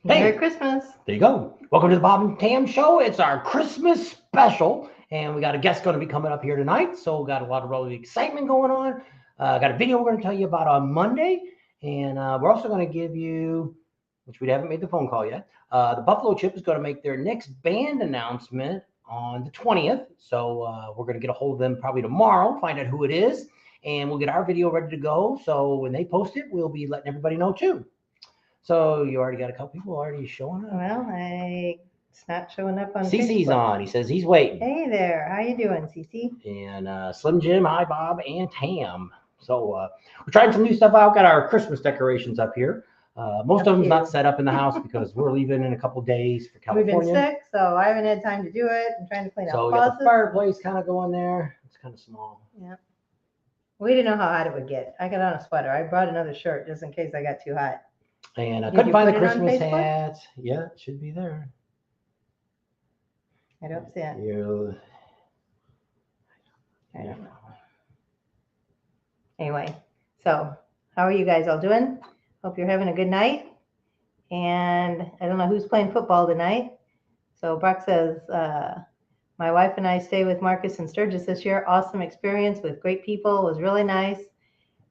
Merry Christmas. There you go. Welcome to the Bob and Tam Show. It's our Christmas special, and we got a guest going to be coming up here tonight, so we got a lot of really excitement going on. Got a video we're going to tell you about on Monday, and we're also going to give you, which we haven't made the phone call yet, the Buffalo Chip is going to make their next band announcement on the 20th, so we're going to get a hold of them probably tomorrow, find out who it is, and we'll get our video ready to go, so when they post it, we'll be letting everybody know too. So you already got a couple people already showing up? Well, it's not showing up on CC's Facebook. on. He says he's waiting. Hey there. How you doing, CC? And Slim Jim, hi, Bob, and Tam. So we're trying some new stuff out. Got our Christmas decorations up here. Most of them's not set up in the house because we're leaving in a couple days for California. We've been sick, so I haven't had time to do it. I'm trying to clean up So we closets. got the fireplace kind of going there. It's kind of small. Yeah. We didn't know how hot it would get. I got on a sweater. I brought another shirt just in case I got too hot. And I Did couldn't you find the put it on Christmas Facebook? hats. Yeah, it should be there. I don't see it. I don't know. Anyway, so how are you guys all doing? Hope you're having a good night. And I don't know who's playing football tonight. So Brock says, my wife and I stay with Marcus in Sturgis this year. Awesome experience with great people. It was really nice.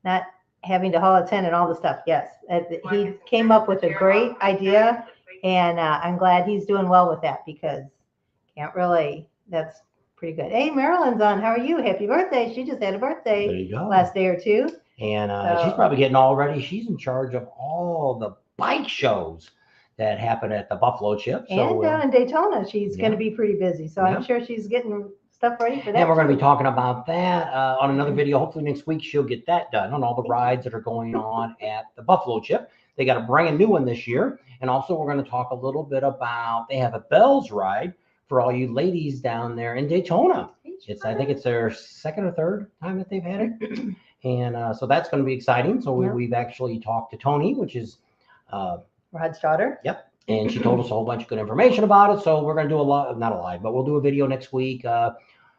Not having to haul a tent and all the stuff. Yes, he came up with a great idea, and I'm glad he's doing well with that because that's pretty good. Hey, Marilyn's on. How are you? Happy birthday. She just had a birthday There you go. last day or two. And she's probably getting all ready. She's in charge of all the bike shows that happen at the Buffalo Chip. And down in Daytona, she's going to be pretty busy. So I'm sure she's getting stuff ready for that. And we're going to be talking about that on another video. Hopefully next week she'll get that done on all the rides that are going on at the Buffalo Chip. They got a brand new one this year. And also we're going to talk a little bit about, they have a Bells ride for all you ladies down there in Daytona. I think it's their second or third time that they've had it. And so that's going to be exciting. So we've actually talked to Tony, which is Rod's daughter. Yep. And she told us a whole bunch of good information about it. So we're going to do not a live, but we'll do a video next week.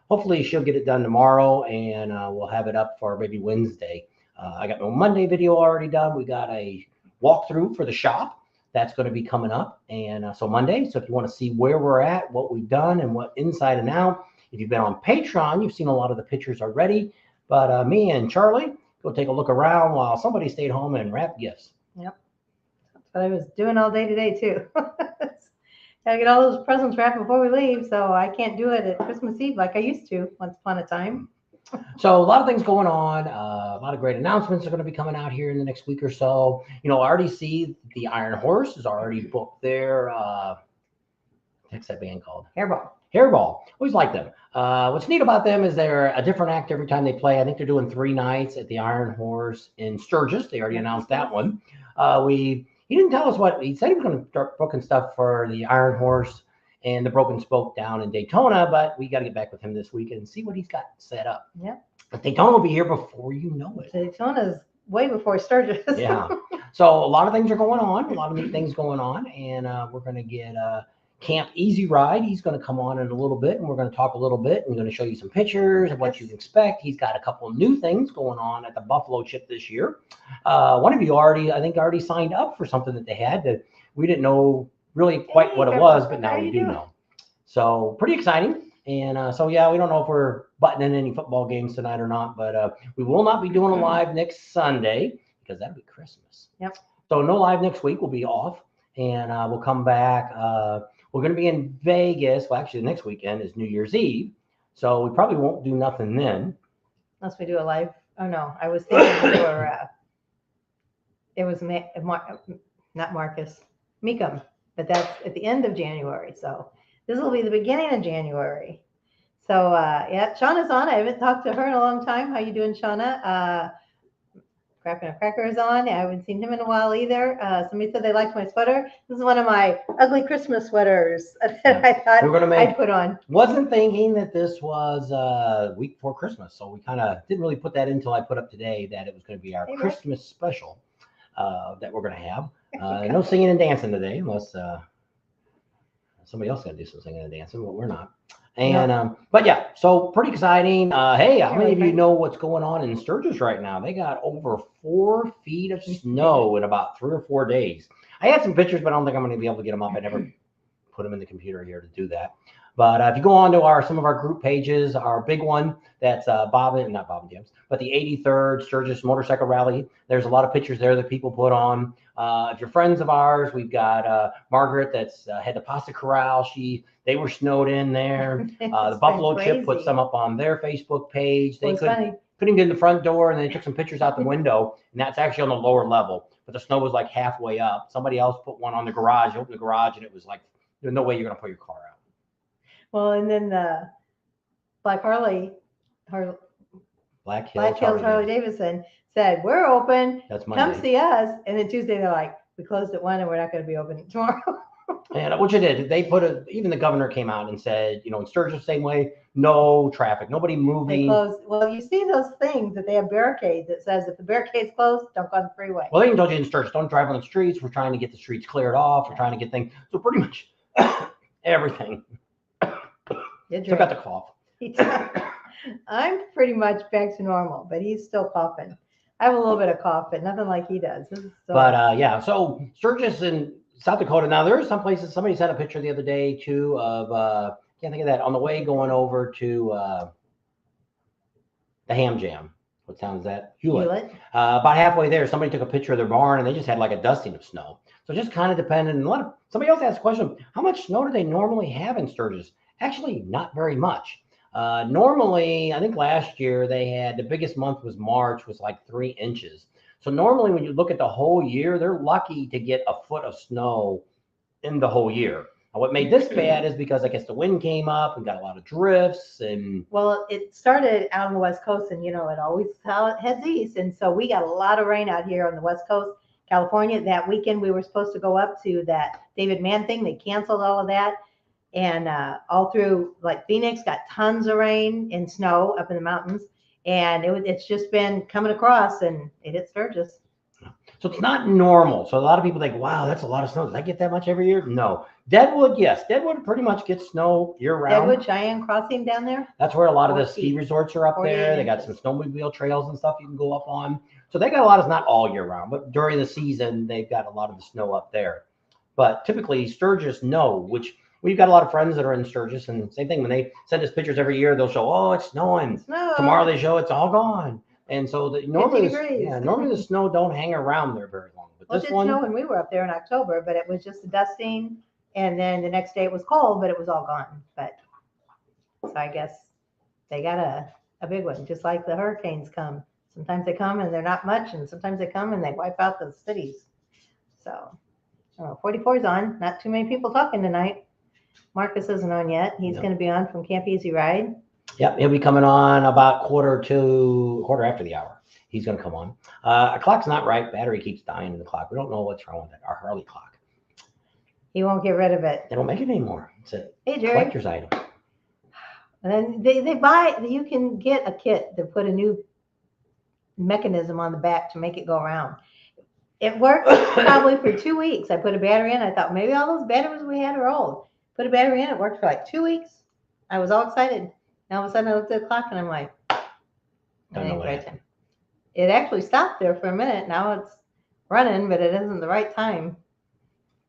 Hopefully she'll get it done tomorrow and we'll have it up for maybe Wednesday. I got my Monday video already done. We got a walkthrough for the shop. That's going to be coming up. And so Monday. So if you want to see where we're at, what we've done and what inside and out, if you've been on Patreon, you've seen a lot of the pictures already. But me and Charlie go take a look around while somebody stayed home and wrapped gifts. Yep. That's what I was doing all day today too. Gotta get all those presents wrapped before we leave, so I can't do it at Christmas Eve like I used to once upon a time. So a lot of things going on. A lot of great announcements are going to be coming out here in the next week or so. You know, I already see the Iron Horse has already booked their what's that band called? Hairball. Always like them. What's neat about them is they're a different act every time they play. I think they're doing 3 nights at the Iron Horse in Sturgis. They already announced that one. He didn't tell us what he said. He was going to start booking stuff for the Iron Horse and the Broken Spoke down in Daytona, but we got to get back with him this week and see what he's got set up. Yeah. But Daytona will be here before you know it. Daytona's way before Sturgis. Yeah. So a lot of things are going on, a lot of neat things going on, and we're going to get Camp Easy Ride. He's going to come on in a little bit, and we're going to talk a little bit. And we're going to show you some pictures of what you can expect. He's got a couple of new things going on at the Buffalo Chip this year. One of you already signed up for something that they had that we didn't know really quite what it was, but now we do know. So pretty exciting. And so, yeah, we don't know if we're buttoning any football games tonight or not, but we will not be doing a live next Sunday because that'll be Christmas. Yep. So no live next week. We'll be off, and we'll come back. We're going to be in Vegas. Well, actually, the next weekend is New Year's Eve. So we probably won't do nothing then. Unless we do a live. Oh, no. I was thinking it was not Marcus, Meekum. But that's at the end of January. So this will be the beginning of January. So, yeah, Shauna's on. I haven't talked to her in a long time. How you doing, Shauna? Cracking a Cracker's on. I haven't seen him in a while either. Somebody said they liked my sweater. This is one of my ugly Christmas sweaters that I thought I'd put on. Wasn't thinking that this was a week before Christmas, so we kind of didn't really put that in until I put up today that it was going to be our Christmas special that we're going to have. No singing and dancing today, unless somebody else is going to do some singing and dancing, but we're not. And but yeah, so pretty exciting. Hey, how many of you know what's going on in Sturgis right now? They got over 4 feet of snow in about 3 or 4 days. I had some pictures, but I don't think I'm going to be able to get them up. I never put them in the computer here to do that. But if you go on to some of our group pages, our big one, that's not Bob and James, but the 83rd Sturgis Motorcycle Rally. There's a lot of pictures there that people put on. If you're friends of ours, we've got Margaret that's had the Pasta Corral. They were snowed in there. The Buffalo Chip put some up on their Facebook page. They couldn't get in the front door, and they took some pictures out the window, and that's actually on the lower level. But the snow was like halfway up. Somebody else put one on the garage. You opened the garage, and it was like, there's no way you're going to put your car out. Well, and then the Black Hills Harley Davidson said, we're open. That's Monday. Come see us. And then Tuesday, they're like, we closed at 1 and we're not going to be open tomorrow. And which it did. They even the governor came out and said, in Sturgis, same way, no traffic, nobody moving. They closed. Well, you see those things that they have barricades that says if the barricade's closed, don't go on the freeway. Well, they even told you in Sturgis, don't drive on the streets. We're trying to get the streets cleared off. We're trying to get things. So pretty much everything. Took out the cough. I'm pretty much back to normal, but he's still coughing. I have a little bit of cough, but nothing like he does. But so Sturgis in South Dakota. Now there are some places. Somebody sent a picture the other day too of can't think of that, on the way going over to the Ham Jam. What town is that? Hewlett. About halfway there, somebody took a picture of their barn, and they just had like a dusting of snow. So just kind of depended. And somebody else asked a question: how much snow do they normally have in Sturgis? Actually, not very much. Normally, I think last year they had, the biggest month was March, was like 3 inches. So normally when you look at the whole year, they're lucky to get a foot of snow in the whole year. Now, what made this bad is because I guess the wind came up and got a lot of drifts. Well, it started out on the West Coast, and it always heads east. And so we got a lot of rain out here on the West Coast. California, that weekend we were supposed to go up to that David Mann thing. They canceled all of that. And all through like Phoenix got tons of rain and snow up in the mountains, and it's just been coming across, and it hit Sturgis. So it's not normal. So a lot of people think, wow, that's a lot of snow. Does that get that much every year? No. Deadwood, yes. Deadwood pretty much gets snow year round. Deadwood, Cheyenne Crossing down there. That's where a lot of the ski resorts are up there. They got some snowmobile trails and stuff you can go up on. So they got a lot of, not all year round, but during the season, they've got a lot of the snow up there. But typically Sturgis, no, which we've got a lot of friends that are in Sturgis, and same thing, when they send us pictures every year, they'll show, oh, it's snowing. Tomorrow they show it's all gone. And so normally the snow don't hang around there very long. But this one, it snowed when we were up there in October, but it was just a dusting, and then the next day it was cold, but it was all gone. But so I guess they got a big one, just like the hurricanes come. Sometimes they come and they're not much, and sometimes they come and they wipe out the cities. So 44's on. Not too many people talking tonight. Marcus isn't on yet. He's going to be on from Camp Easy Ride. Yep, he'll be coming on about quarter after the hour. He's going to come on. Our clock's not right. Battery keeps dying in the clock. We don't know what's wrong with it. Our Harley clock. He won't get rid of it. They don't make it anymore. It's a Jerry, collector's item. And then they buy. You can get a kit to put a new mechanism on the back to make it go around. It worked probably for 2 weeks. I put a battery in. I thought maybe all those batteries we had are old. Put a battery in. It worked for like 2 weeks. I was all excited. Now all of a sudden I looked at the clock and I'm like, it actually stopped there for a minute. Now it's running, but it isn't the right time.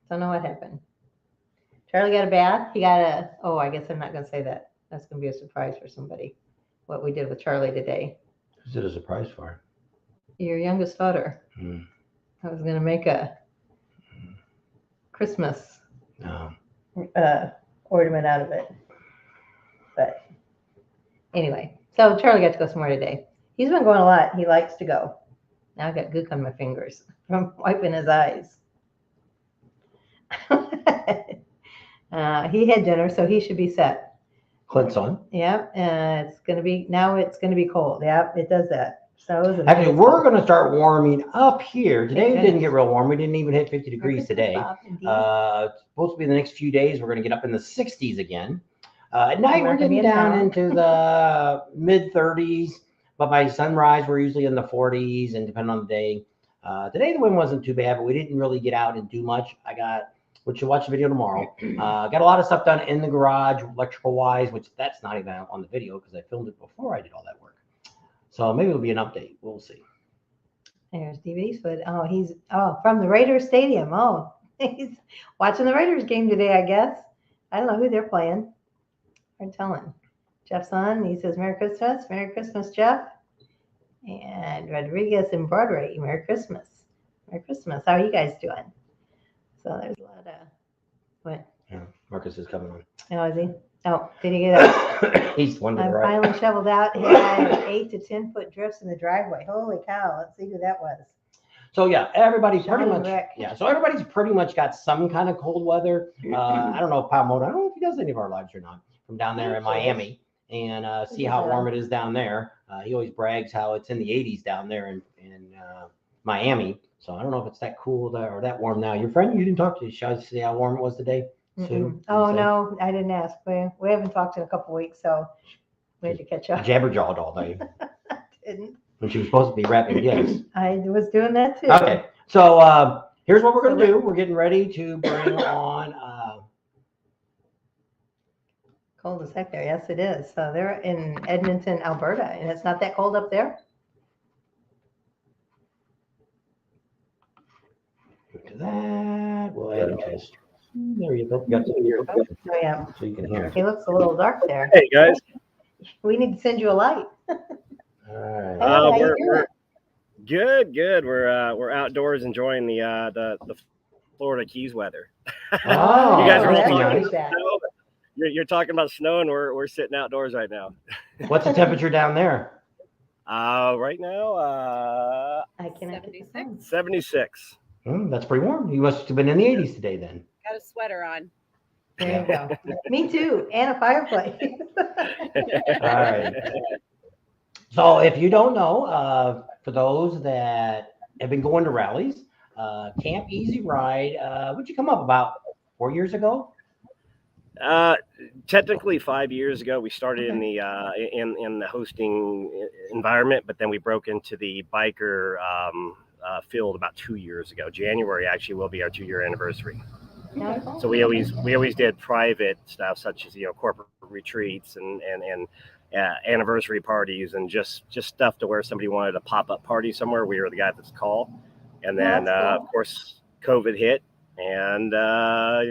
Don't know what happened. Charlie got a bath. He got I guess I'm not going to say that. That's going to be a surprise for somebody, what we did with Charlie today. Who's it a surprise for? Your youngest daughter. I was going to make a Christmas ornament out of it. But anyway, so Charlie got to go somewhere today. He's been going a lot. He likes to go. Now I've got gook on my fingers from wiping his eyes. He had dinner, so he should be set. Clint's on. Yeah, it's going to be cold. Yeah, it does that. So actually, we're going to start warming up here. Today it didn't get real warm. We didn't even hit 50 degrees today. It's supposed to be the next few days. We're going to get up in the 60s again. At night, we're getting down into the mid 30s. But by sunrise, we're usually in the 40s, and depending on the day. Today, the wind wasn't too bad, but we didn't really get out and do much. Which you'll watch the video tomorrow. Got a lot of stuff done in the garage, electrical-wise, which that's not even on the video because I filmed it before I did all that work. So maybe it'll be an update. We'll see. There's DVD's foot. He's from the Raiders Stadium. He's watching the Raiders game today, I guess. I don't know who they're playing. I'm telling. Jeff's on. He says, Merry Christmas. Merry Christmas, Jeff. And Rodriguez in Broadway, Merry Christmas. Merry Christmas. How are you guys doing? So there's a lot of, what? Yeah, Marcus is coming on. Oh, is he? Oh, did he get up? He's one to the I right. finally shoveled out. He had 8 to 10 foot drifts in the driveway. Holy cow. Let's see who that was. So yeah, everybody's Johnny pretty much Rick. So everybody's pretty much got some kind of cold weather. I don't know if Palmoto, I don't know if he does any of our lives or not, from down there in Miami, and see how warm it is down there. He always brags how it's in the 80s down there in Miami. So I don't know if it's that cool or that warm now. Your friend, you didn't talk to, shall I see how warm it was today? Sue, oh no, I didn't ask. We haven't talked in a couple weeks, so we had to catch up. Jabberjawed all day. Didn't. When she was supposed to be wrapping gifts. I was doing that too. Okay, so here's what we're going to do. We're getting ready to bring on. Cold as heck there. Yes, it is. So they're in Edmonton, Alberta, and it's not that cold up there. Look at that. We'll add interest. There you go. Got to hear. Oh yeah. So you can hear. He looks a little dark there. Hey guys. We need to send you a light. All right. We're good. We're outdoors enjoying the Florida Keys weather. Oh, you guys are all that's talking nice. about snow. You're talking about snow, and we're sitting outdoors right now. What's the temperature down there? Right now, I cannot get the phone. 76. That's pretty warm. You must have been in the 80s today then. Got a sweater on. There you go. Me too, and a fireplace. All right. So if you don't know, for those that have been going to rallies, Camp Easy Ride, would you come up about 4 years ago? Technically 5 years ago. We started in the in the hosting environment, but then we broke into the biker field about 2 years ago. January actually will be our 2-year anniversary. Okay. So we always did private stuff such as corporate retreats and anniversary parties and just stuff to where somebody wanted a pop-up party somewhere. We were the guy that's called, and then That's cool. of course COVID hit and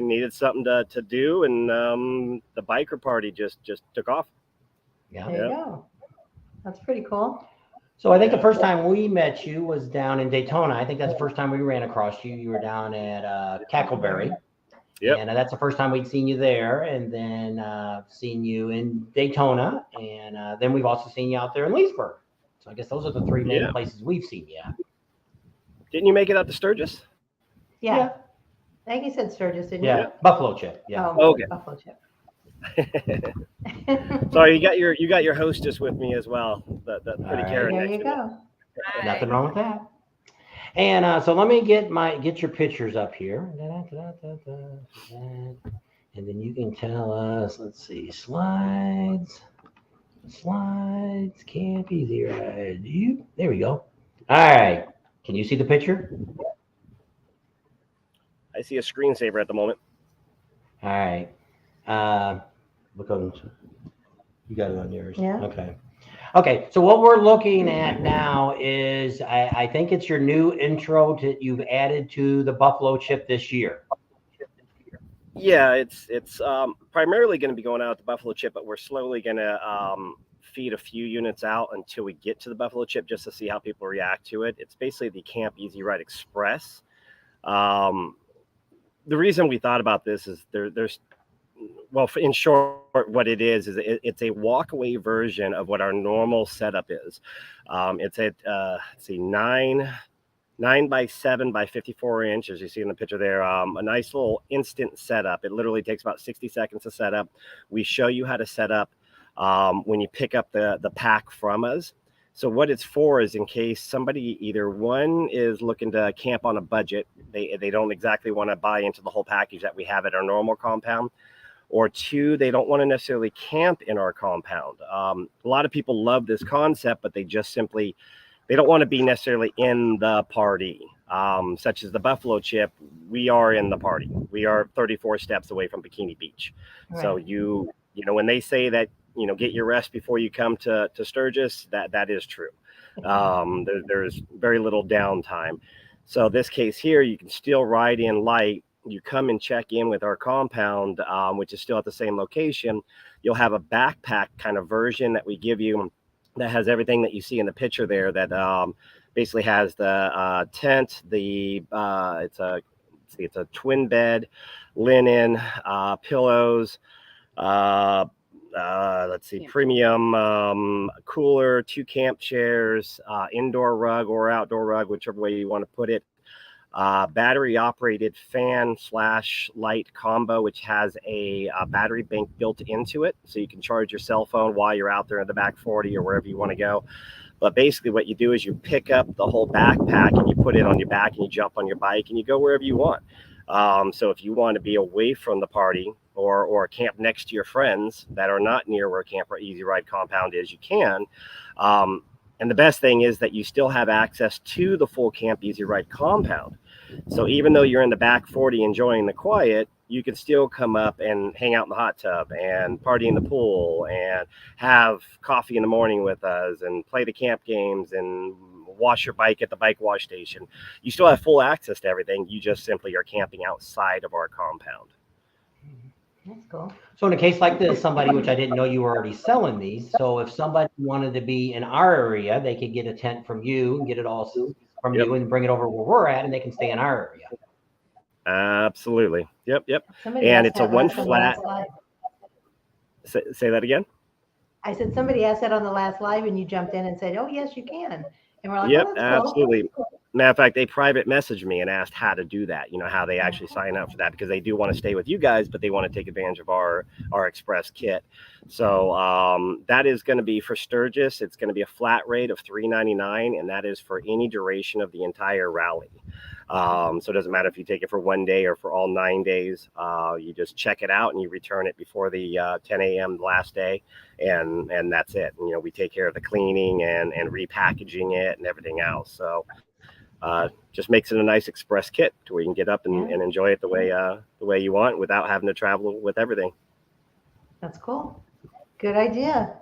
needed something to do, and the biker party just took off. Yeah. There you go. That's pretty cool. So I think the first time we met you was down in Daytona. I think that's the first time we ran across you. You were down at Cackleberry. Yep. And that's the first time we'd seen you there, and then seen you in Daytona, and then we've also seen you out there in Leasburg. So I guess those are the three main places we've seen you at. Didn't you make it out to Sturgis? Yeah. I think you said Sturgis, didn't Yeah, you? Buffalo Chip. Yeah. Oh, Okay. Buffalo Chip. Sorry, you got your hostess with me as well. The pretty All right. Karen. There next you to me. go. Nothing wrong with that. And so let me get your pictures up here. And then you can tell us, let's see, slides, Camp Easy Ride. There we go. All right. Can you see the picture? I see a screensaver at the moment. All right. Look on. You got it on yours. Yeah. Okay. So what we're looking at now is, I think it's your new intro you've added to the Buffalo Chip this year. Yeah, it's primarily going to be going out at the Buffalo Chip, but we're slowly going to feed a few units out until we get to the Buffalo Chip just to see how people react to it. It's basically the Camp Easy Ride Express. The reason we thought about this is in short, what it is it's a walkaway version of what our normal setup is. It's a 9 by 7 by 54 inch, as you see in the picture there. A nice little instant setup. It literally takes about 60 seconds to set up. We show you how to set up when you pick up the pack from us. So what it's for is in case somebody either one is looking to camp on a budget, they don't exactly want to buy into the whole package that we have at our normal compound, or two, they don't want to necessarily camp in our compound. A lot of people love this concept, but they don't want to be necessarily in the party. Such as the Buffalo Chip, we are in the party. We are 34 steps away from Bikini Beach. Right. So you when they say that, get your rest before you come to Sturgis, that is true. There's very little downtime. So this case here, you can still ride in light, you come and check in with our compound, which is still at the same location, you'll have a backpack kind of version that we give you that has everything that you see in the picture there, that basically has the tent, it's a twin bed, linen, pillows, let's see, premium cooler, 2 camp chairs, indoor rug or outdoor rug, whichever way you want to put it. Battery operated fan / light combo, which has a battery bank built into it, so you can charge your cell phone while you're out there in the back 40 or wherever you want to go. But basically what you do is you pick up the whole backpack and you put it on your back and you jump on your bike and you go wherever you want. So if you want to be away from the party or camp next to your friends that are not near where Camp Easy Ride compound is, you can. And the best thing is that you still have access to the full Camp Easy Ride compound. So even though you're in the back 40 enjoying the quiet, you can still come up and hang out in the hot tub and party in the pool and have coffee in the morning with us and play the camp games and wash your bike at the bike wash station. You still have full access to everything. You just simply are camping outside of our compound. That's cool. So in a case like this, somebody, which I didn't know you were already selling these. So if somebody wanted to be in our area, they could get a tent from you and get it all from you and bring it over where we're at, and they can stay in our area. Absolutely. Yep. Somebody And asked it's a that one last on the flat. last live. Say that again. I said somebody asked that on the last live, and you jumped in and said, "Oh yes, you can." And we're like, Yep, "Oh, that's absolutely. cool." Matter of fact, they private messaged me and asked how to do that, how they actually sign up for that, because they do want to stay with you guys, but they want to take advantage of our express kit. So that is going to be for Sturgis. It's going to be a flat rate of $3.99, and that is for any duration of the entire rally. So it doesn't matter if you take it for 1 day or for all 9 days. You just check it out and you return it before the 10 a.m. last day, and that's it. And, we take care of the cleaning and repackaging it and everything else. So just makes it a nice express kit to where you can get up and enjoy it the way you want without having to travel with everything. That's cool. Good idea.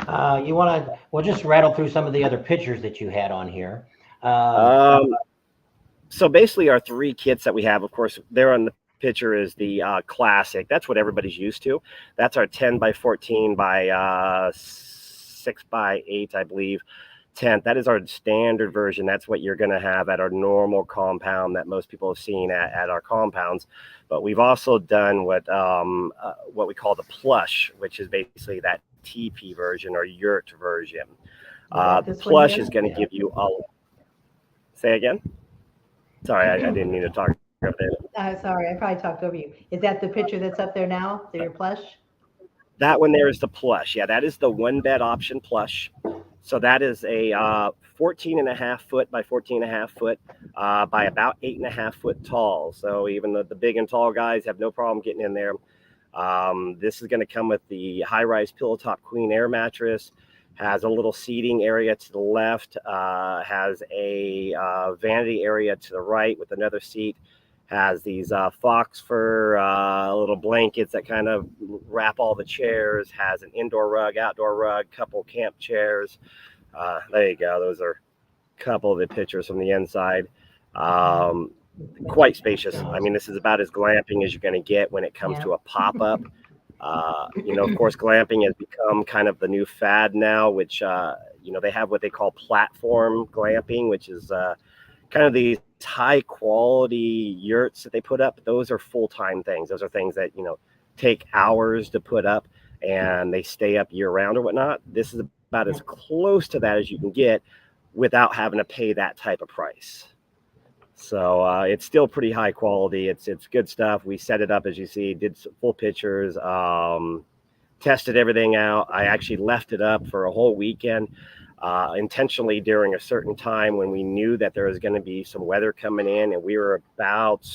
We'll just rattle through some of the other pictures that you had on here. So basically our 3 kits that we have, of course, there on the picture is the classic. That's what everybody's used to. That's our 10 by 14 by 6 by 8, I believe, tent. That is our standard version. That's what you're going to have at our normal compound that most people have seen at our compounds. But we've also done what we call the plush, which is basically that teepee version or yurt version. The plush is going to give you say again? Sorry, I didn't mean to talk over there. Sorry, I probably talked over you. Is that the picture that's up there now? Your plush? That one there is the plush. Yeah, that is the 1 bed option plush. So that is a 14.5 foot by 14.5 foot by about 8.5 foot tall. So even the big and tall guys have no problem getting in there. This is going to come with the high-rise pillow top queen air mattress. Has a little seating area to the left. Has a vanity area to the right with another seat. Has these fox fur little blankets that kind of wrap all the chairs. Has an indoor rug, outdoor rug, couple camp chairs. There you go. Those are a couple of the pictures from the inside. Quite spacious. I mean, this is about as glamping as you're going to get when it comes to a pop-up. Of course, glamping has become kind of the new fad now, which, they have what they call platform glamping, which is kind of these high quality yurts that they put up. Those are full-time things. Those are things that, take hours to put up and they stay up year round or whatnot. This is about as close to that as you can get without having to pay that type of price. So it's still pretty high quality. It's good stuff. We set it up, as you see, did some full pictures, tested everything out. I actually left it up for a whole weekend intentionally during a certain time when we knew that there was going to be some weather coming in, and we were about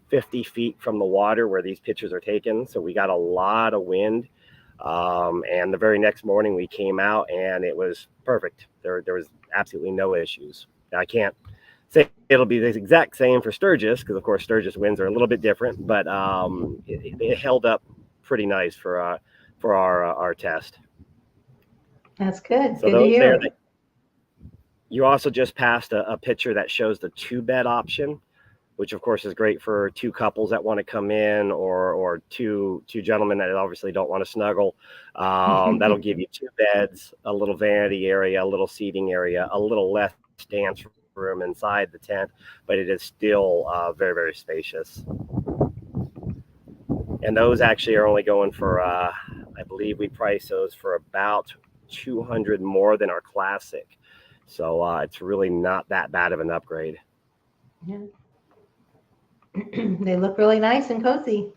50 feet from the water where these pictures are taken. So we got a lot of wind. And the very next morning we came out and it was perfect. There was absolutely no issues. I can't say it'll be the exact same for Sturgis, because of course Sturgis winds are a little bit different, but it held up pretty nice for our test. That's good. So good to hear. You also just passed a picture that shows the 2 bed option. which of course is great for two couples that want to come in, or two gentlemen that obviously don't want to snuggle. That'll give you two beds, a little vanity area, a little seating area, a little less dance room inside the tent, but it is still very, very spacious. And those actually are only going for, I believe we priced those for about $200 more than our classic. So it's really not that bad of an upgrade. Yeah. They look really nice and cozy,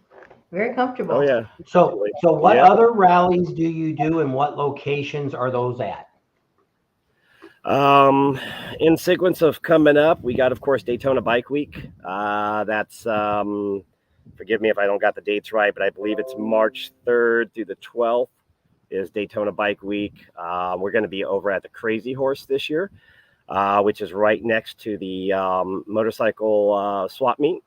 very comfortable. Oh yeah. So what Yeah. other rallies do you do, and what locations are those at? In sequence of coming up, we got, of course, Daytona Bike Week. That's, forgive me if I don't got the dates right, but I believe it's March 3rd through the 12th is Daytona Bike Week. We're going to be over at the Crazy Horse this year, which is right next to the motorcycle swap meet.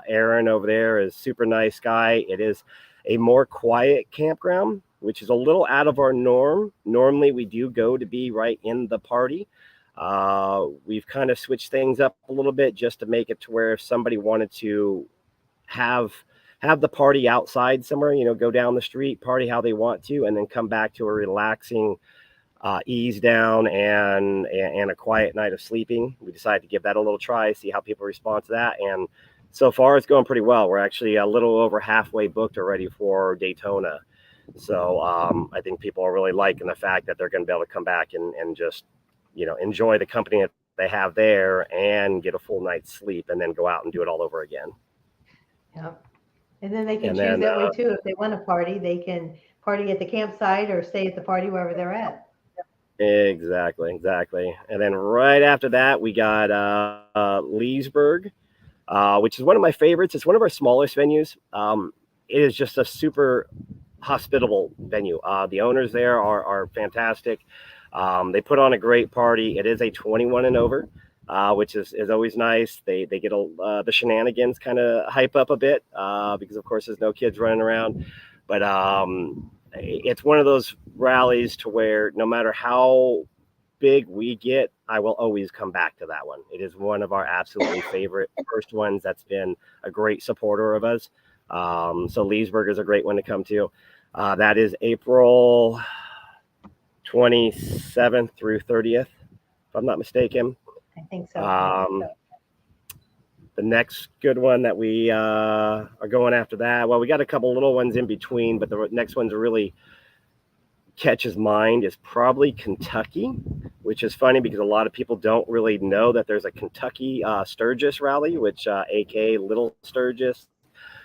Aaron over there is super nice guy. It is a more quiet campground, which is a little out of our norm. Normally we do go to be right in the party. We've kind of switched things up a little bit just to make it to where if somebody wanted to have the party outside somewhere, go down the street, party how they want to, and then come back to a relaxing ease down and a quiet night of sleeping. We decided to give that a little try, see how people respond to that. And so far it's going pretty well. We're actually a little over halfway booked already for Daytona. So I think people are really liking the fact that they're going to be able to come back and just, enjoy the company that they have there and get a full night's sleep and then go out and do it all over again. Yeah. And then they can choose that way too. If they want to party, they can party at the campsite or stay at the party wherever they're at. Exactly. And then right after that, we got Leasburg, which is one of my favorites. It's one of our smallest venues. It is just a super hospitable venue. The owners there are fantastic. They put on a great party. It is a 21 and over, which is always nice. They get the shenanigans kind of hype up a bit because of course there's no kids running around, but it's one of those rallies to where no matter how big we get, I will always come back to that one. It is one of our absolutely favorite first ones that's been a great supporter of us. So Leasburg is a great one to come to. That is April 27th through 30th, if I'm not mistaken. I think so. The next good one that we are going after that, well, we got a couple little ones in between, but the next ones really catches mind is probably Kentucky, which is funny because a lot of people don't really know that there's a Kentucky Sturgis rally, which aka Little Sturgis,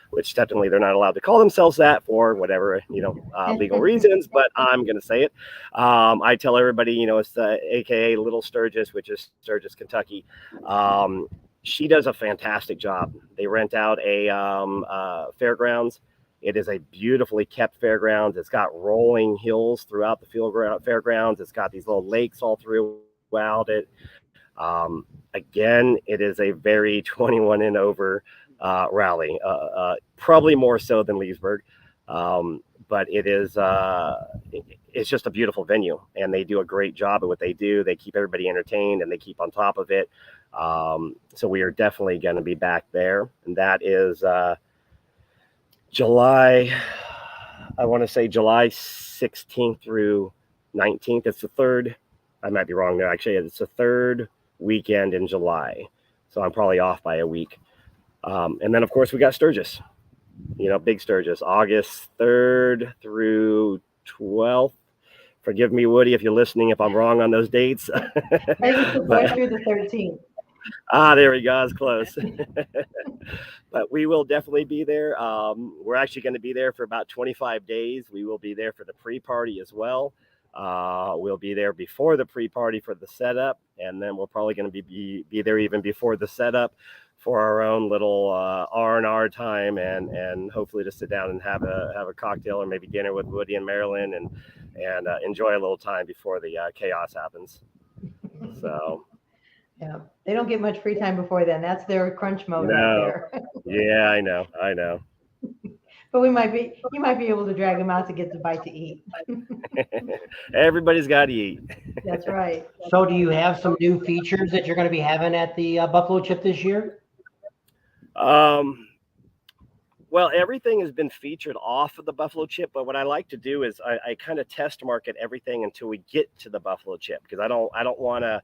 which technically they're not allowed to call themselves that for whatever, legal reasons, but I'm going to say it. I tell everybody, it's the aka Little Sturgis, which is Sturgis, Kentucky. She does a fantastic job. They rent out a fairgrounds. It is a beautifully kept fairgrounds. It's got rolling hills throughout the fairgrounds. It's got these little lakes all throughout it. Again, it is a very 21 and over rally, probably more so than Leasburg, but it is it's just a beautiful venue, and they do a great job at what they do. They keep everybody entertained and they keep on top of it. So we are definitely going to be back there, and that is July 16th through 19th. It's the third. I might be wrong there. Actually, it's the third weekend in July, so I'm probably off by a week. And then, of course, we got Sturgis, big Sturgis, August 3rd through 12th. Forgive me, Woody, if you're listening, if I'm wrong on those dates. I think it's the 4th through the 13th. There we go. I was close. But we will definitely be there. We're actually going to be there for about 25 days. We will be there for the pre-party as well. We'll be there before the pre-party for the setup, and then we're probably going to be there even before the setup for our own little R&R time, and hopefully to sit down and have a cocktail or maybe dinner with Woody and Marilyn and enjoy a little time before the chaos happens. So. Yeah, they don't get much free time before then. That's their crunch mode right there. Yeah, I know. But you might be able to drag them out to get the bite to eat. Everybody's got to eat. That's right. So do you have some new features that you're going to be having at the Buffalo Chip this year? Well, everything has been featured off of the buffalo chip, but what I like to do is I kind of test market everything until we get to the buffalo chip, because I don't want to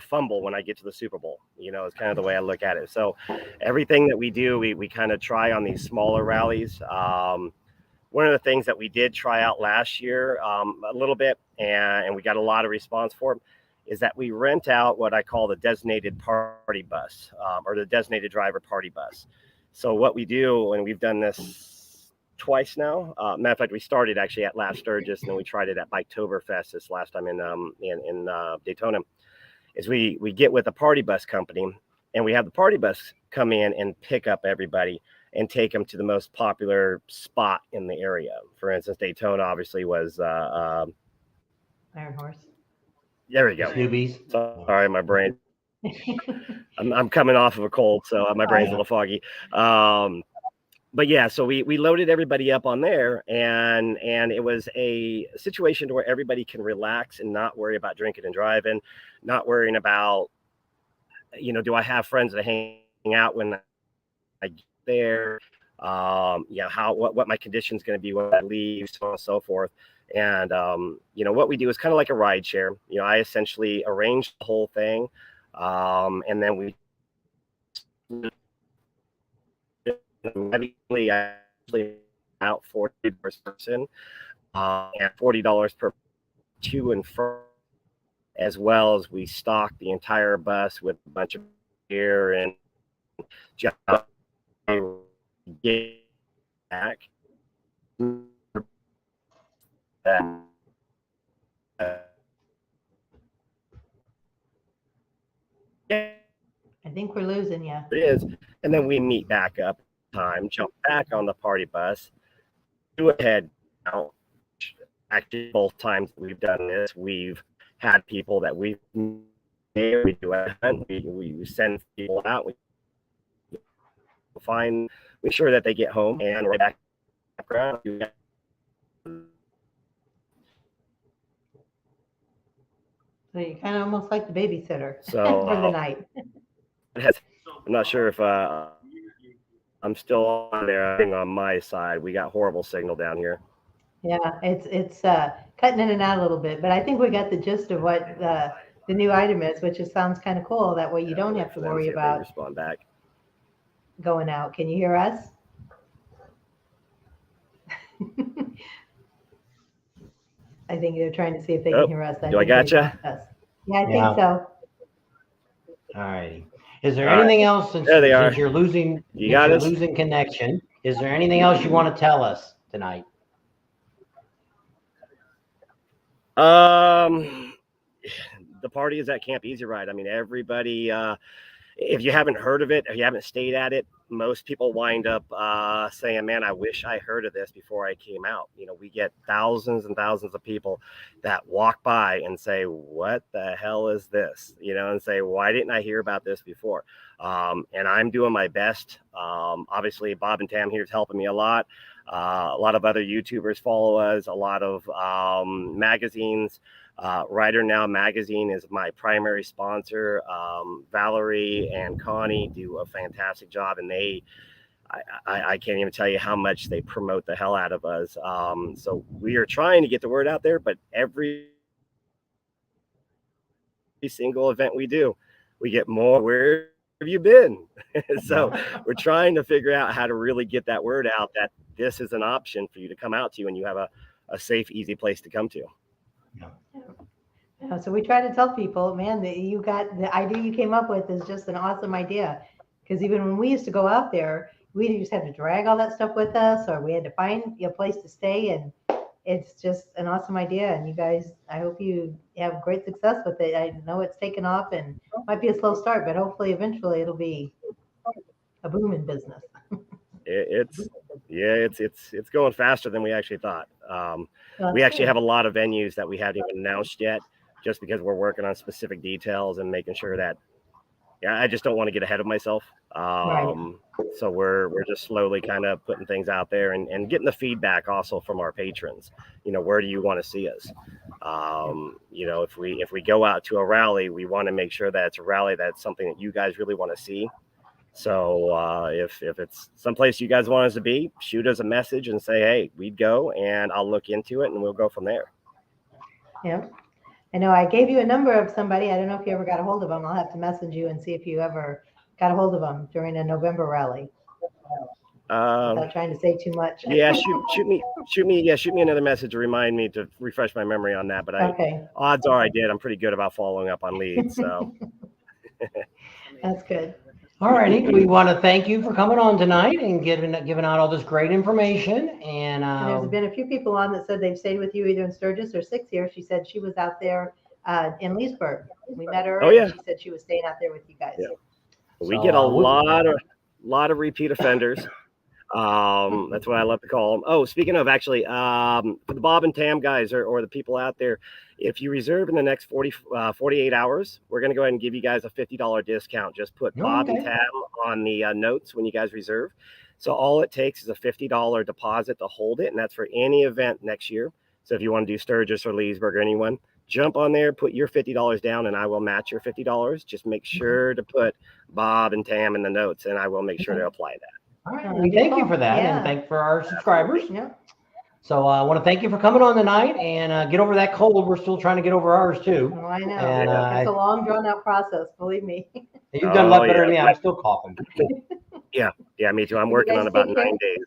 fumble when I get to the Super Bowl. It's kind of the way I look at it. So everything that we do, we kind of try on these smaller rallies. One of the things that we did try out last year a little bit, and we got a lot of response for, is that we rent out what I call the designated party bus, or the designated driver party bus. So what we do, and we've done this twice now. Matter of fact, we started actually at last Sturgis, and then we tried it at Biketoberfest this last time in Daytona. Is we get with a party bus company, and we have the party bus come in and pick up everybody and take them to the most popular spot in the area. For instance, Daytona obviously was Iron Horse. There we go. Newbies. Sorry, my brain. I'm coming off of a cold, so my brain's a little foggy. But yeah, so we loaded everybody up on there, and it was a situation where everybody can relax and not worry about drinking and driving, not worrying about, do I have friends that hang out when I get there? What my condition's going to be when I leave, so on and so forth. And what we do is kind of like a ride share. I essentially arrange the whole thing, and then we actually out $40 per person, and $40 per to and from, as well as we stock the entire bus with a bunch of gear and just get back. I think we're losing you. It is. And then we meet back up time, jump back on the party bus, do a head count. Actually, both times we've done this, we've had people that we do a hunt, we send people out, we make sure that they get home, and we're back around. So you're kind of almost like the babysitter So for the night. I'm not sure if I'm still on there. I think on my side, we got horrible signal down here. Yeah, it's cutting in and out a little bit, but I think we got the gist of what the new item is, which sounds kind of cool. That way you don't have to worry about respond back. Going out. Can you hear us? I think they're trying to see if they can hear us. Do I gotcha? Yeah, I think so. All righty. Is there anything else since you're losing losing connection? Is there anything else you want to tell us tonight? The party is at Camp Easy Ride. I mean, everybody, if you haven't heard of it, if you haven't stayed at it, most people wind up saying, man, I wish I heard of this before I came out. We get thousands and thousands of people that walk by and say, what the hell is this? And say, why didn't I hear about this before? And I'm doing my best. Obviously, Bob and Tam here is helping me a lot. A lot of other YouTubers follow us, a lot of magazines. Rider Now magazine is my primary sponsor. Valerie and Connie do a fantastic job, and I can't even tell you how much they promote the hell out of us. So we are trying to get the word out there, but every single event we do, we get more, where have you been? So we're trying to figure out how to really get that word out that this is an option for you to come out to, and you have a safe, easy place to come to. Yeah, so we try to tell people, man, that you got the idea you came up with is just an awesome idea. Because even when we used to go out there, we just had to drag all that stuff with us, or we had to find a place to stay. And it's just an awesome idea. And you guys, I hope you have great success with it. I know it's taken off and might be a slow start, but hopefully eventually it'll be a booming business. It's going faster than we actually thought. We actually have a lot of venues that we haven't even announced yet, just because we're working on specific details and making sure that, I just don't want to get ahead of myself. Right. So we're just slowly kind of putting things out there and getting the feedback also from our patrons. Where do you want to see us? If we go out to a rally, we want to make sure that it's a rally that's something that you guys really want to see. So if it's someplace you guys want us to be, shoot us a message and say, hey, we'd go, and I'll look into it and we'll go from there. Yeah. I know I gave you a number of somebody. I don't know if you ever got a hold of them. I'll have to message you and see if you ever got a hold of them during a November rally. Without trying to say too much. Yeah, shoot me another message to remind me to refresh my memory on that. But odds are I did. I'm pretty good about following up on leads. So that's good. All righty. We want to thank you for coming on tonight and giving out all this great information. And there's been a few people on that said they've stayed with you either in Sturgis or 6 years. She said she was out there in Leasburg. We met her. And she said she was staying out there with you guys. Yeah. We get a lot of repeat offenders. That's what I love to call them. Oh, speaking of, actually, for the Bob and Tam guys or the people out there, if you reserve in the next 48 hours, we're going to go ahead and give you guys a $50 discount. Just put Bob and Tam on the notes when you guys reserve. So all it takes is a $50 deposit to hold it, and that's for any event next year. So if you want to do Sturgis or Leasburg or anyone, jump on there, put your $50 down, and I will match your $50. Just make sure to put Bob and Tam in the notes, and I will make sure to apply that. All right. We thank you for that, and thank for our subscribers. Yeah. So I want to thank you for coming on tonight, and get over that cold. We're still trying to get over ours too. Oh, I know. And, it's a long, drawn-out process. Believe me. You've done a lot better than me. I'm still coughing. Yeah, me too. I'm working on about 9 days.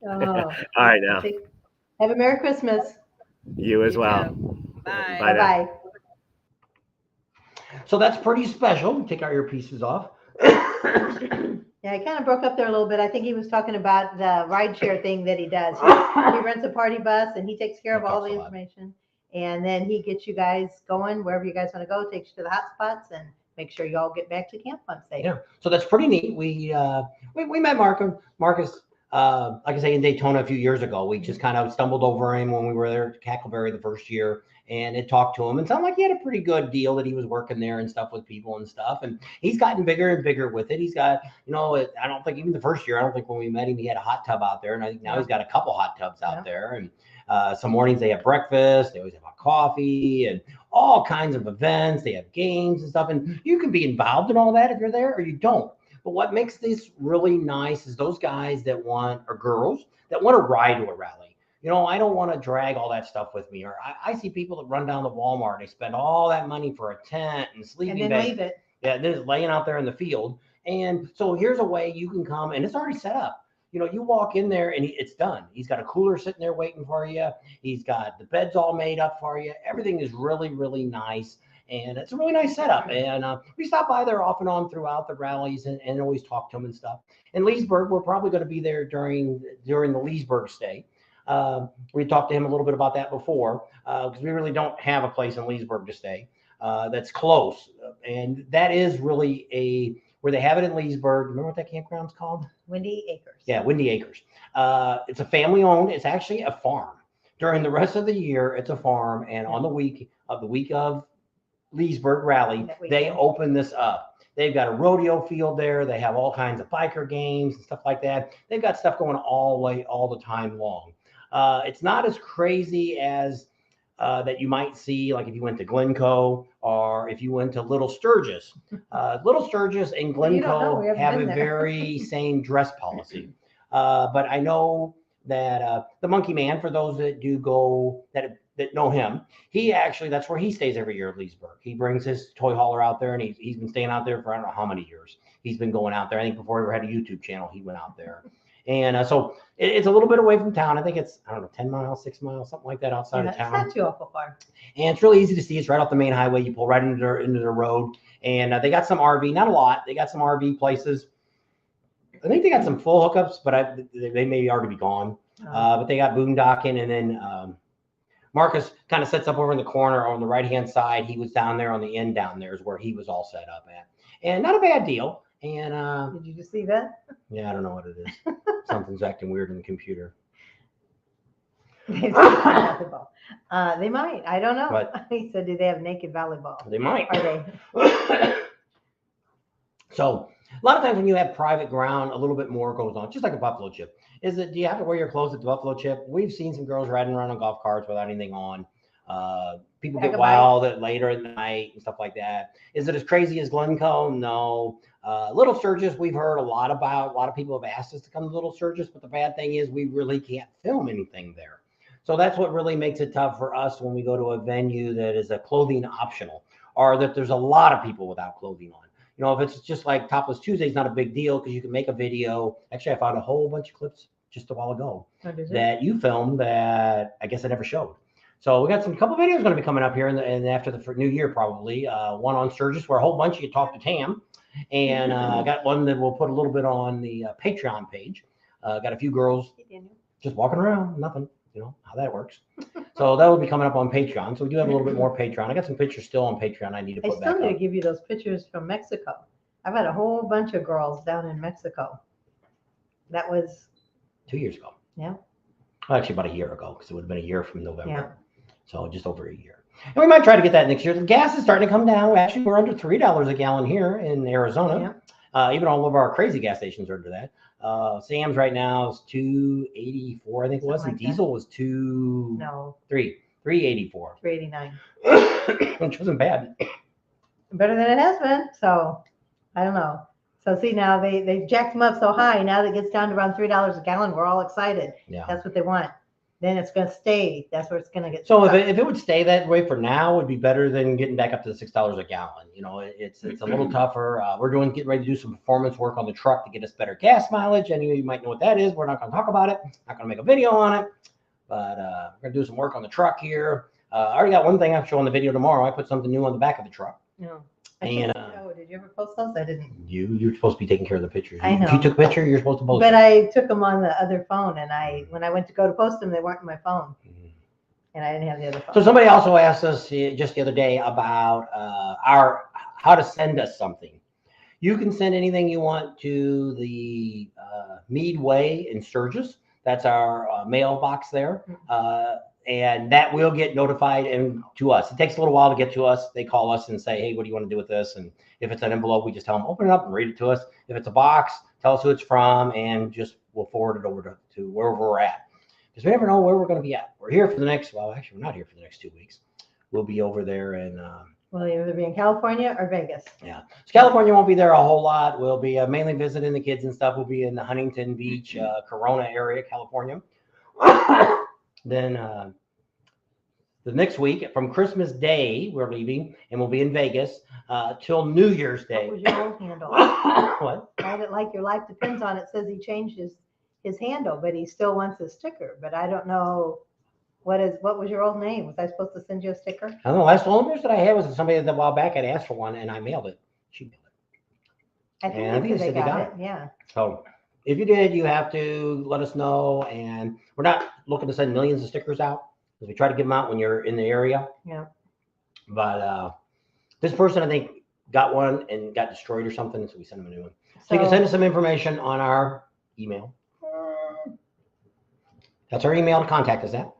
Oh. All right, now. Have a Merry Christmas. You as well. Bye. Bye. So that's pretty special. Take our earpieces off. Yeah, he kind of broke up there a little bit. I think he was talking about the rideshare thing that he does. He rents a party bus and he takes care of all the information. And then he gets you guys going wherever you guys want to go, takes you to the hot spots, and make sure you all get back to camp on safe. Yeah, so that's pretty neat. We met Marcus, like I say, in Daytona a few years ago. We just kind of stumbled over him when we were there at Cackleberry the first year, and it talked to him and sounded like he had a pretty good deal that he was working there and stuff with people and stuff. And he's gotten bigger and bigger with it. He's got, I don't think even the first year, I don't think when we met him, he had a hot tub out there. And I think now he's got a couple hot tubs out there. And some mornings they have breakfast. They always have a coffee and all kinds of events. They have games and stuff. And you can be involved in all that if you're there or you don't. But what makes this really nice is those guys that want, or girls that want to ride to a rally. I don't want to drag all that stuff with me. Or I see people that run down to Walmart. They spend all that money for a tent and sleeping and then leave it. Yeah, then it's laying out there in the field. And so here's a way you can come, and it's already set up. You walk in there and it's done. He's got a cooler sitting there waiting for you. He's got the beds all made up for you. Everything is really, really nice. And it's a really nice setup. And we stop by there off and on throughout the rallies and always talk to him and stuff. In Leasburg, we're probably going to be there during the Leasburg stay. We talked to him a little bit about that before because we really don't have a place in Leasburg to stay that's close. And that is really where they have it in Leasburg. Remember what that campground's called? Windy Acres. Yeah, Windy Acres. It's a family owned. It's actually a farm. During the rest of the year, it's a farm. And on the week of Leasburg rally, they open this up. They've got a rodeo field there. They have all kinds of biker games and stuff like that. They've got stuff going all the time long. It's not as crazy as that you might see, like if you went to Glencoe or if you went to Little Sturgis. Little Sturgis and Glencoe have a very same dress policy. But I know that the Monkey Man, for those that do go, that know him, that's where he stays every year at Leasburg. He brings his toy hauler out there, and he's been staying out there for I don't know how many years. He's been going out there. I think before he ever had a YouTube channel, he went out there. And so it's a little bit away from town. I think it's, 10 miles, 6 miles, something like that outside of town. It's not too awful far. And it's really easy to see. It's right off the main highway. You pull right into the road. And they got some RV, not a lot. They got some RV places. I think they got some full hookups, but they may already be gone. But they got boondocking. And then Marcus kind of sets up over in the corner on the right-hand side. He was down there on the end down there is where he was all set up at. And not a bad deal. And did you just see that? Yeah, I don't know what it is. Something's acting weird in the computer. They volleyball. They might. I don't know. But, he said, do they have naked volleyball? They might. Are they? So a lot of times when you have private ground, a little bit more goes on, just like a buffalo chip. Do you have to wear your clothes at the buffalo chip? We've seen some girls riding around on golf carts without anything on. People get wild later at night and stuff like that. Is it as crazy as Glencoe? No. Little Sturgis, we've heard a lot about. A lot of people have asked us to come to Little Sturgis, but the bad thing is we really can't film anything there. So that's what really makes it tough for us when we go to a venue that is a clothing optional, or that there's a lot of people without clothing on. You know, if it's just like Topless Tuesday, it's not a big deal because you can make a video. Actually, I found a whole bunch of clips just a while ago that you filmed that I guess I never showed. So we got some couple videos going to be coming up here and after the new year probably. One on Sturgis where a whole bunch of you talk to Tam, and I got one that we'll put a little bit on the Patreon page. Got a few girls just walking around, nothing. You know how that works. So that will be coming up on Patreon. So we do have a little bit more Patreon. I got some pictures still on Patreon I need to put back up. I still need to give you those pictures from Mexico. I've had a whole bunch of girls down in Mexico. That was 2 years ago. Yeah. Well, actually about a year ago because it would have been a year from November. Yeah. So just over a year. And we might try to get that next year. The gas is starting to come down. Actually, we're under $3 a gallon here in Arizona. Yeah. Even all of our crazy gas stations are under that. Sam's right now is $2.84, I think it was, and diesel was $3.84. $3.89. Which wasn't bad. Better than it has been. So I don't know. So see now they jacked them up so high. Now that it gets down to around $3 a gallon, we're all excited. Yeah. That's what they want. Then it's going to stay. That's where it's going to get. So if it would stay that way for now, it would be better than getting back up to the $6 a gallon. You know, it's a little tougher. We're getting ready to do some performance work on the truck to get us better gas mileage. Any of you might know what that is. We're not going to talk about it. Not going to make a video on it, but we're going to do some work on the truck here. I already got one thing I'll show on the video tomorrow. I put something new on the back of the truck. No. And did you ever post those? I didn't. You're supposed to be taking care of the pictures. I know. If you took a picture, you're supposed to post But it. I took them on the other phone, and when I went to go to post them, they weren't in my phone, and I didn't have the other phone. So somebody also asked us just the other day about how to send us something. You can send anything you want to the Mead Way in Sturgis. That's our mailbox there. And that will get notified and to us. It takes a little while to get to us. They call us and say, hey, what do you want to do with this? And if it's an envelope, we just tell them, open it up and read it to us. If it's a box, tell us who it's from, and we'll forward it over to wherever we're at. Because we never know where we're going to be at. We're here for the next, well, actually, we're not here for the next 2 weeks. We'll be over there in... We'll either be in California or Vegas. Yeah. So California won't be there a whole lot. We'll be mainly visiting the kids and stuff. We'll be in the Huntington Beach, Corona area, California. Then the next week, from Christmas Day, we're leaving, and we'll be in Vegas till New Year's Day. What was your old handle? What? Write it like your life depends on it. Says he changed his handle, but he still wants a sticker. But I don't know what was your old name? Was I supposed to send you a sticker? I don't know. Last numbers that I had was somebody that a while back had asked for one, and I mailed it. She mailed it. I think maybe they got it. Yeah. So if you did, you have to let us know. And we're not looking to send millions of stickers out, because we try to get them out when you're in the area. Yeah. But this person, I think, got one and got destroyed or something, so we sent them a new one. So you can send us some information on our email. That's our email to contact us at.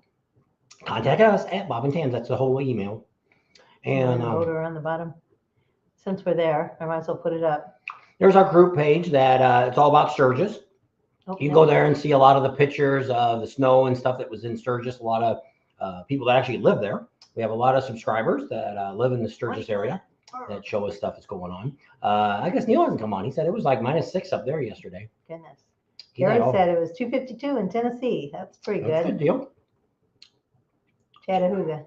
Contact us at Bob and Tams. That's the whole email. And voter on the bottom. Since we're there, I might as well put it up. There's our group page that it's all about Sturgis. Okay. You can go there and see a lot of the pictures of the snow and stuff that was in Sturgis. A lot of people that actually live there. We have a lot of subscribers that live in the Sturgis area that show us stuff that's going on. I guess Neil hasn't come on. He said it was like -6 up there yesterday. Goodness. Jared said it was 252 in Tennessee. That's pretty good. That's a good deal. Chattanooga.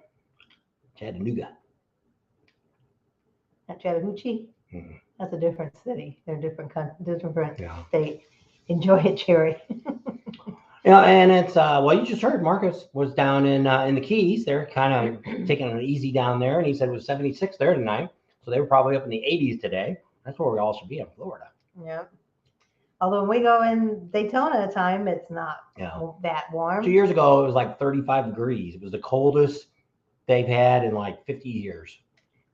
Not Chattahoochee. Mm-hmm. That's a different city. They're different Yeah. state. Enjoy it, Jerry. Yeah, and it's well, you just heard Marcus was down in the Keys. They're kind of taking it easy down there, and he said it was 76 there tonight. So they were probably up in the 80s today. That's where we all should be in Florida. Yeah. Although when we go in Daytona time, it's not that warm. 2 years ago, it was like 35 degrees. It was the coldest they've had in like 50 years.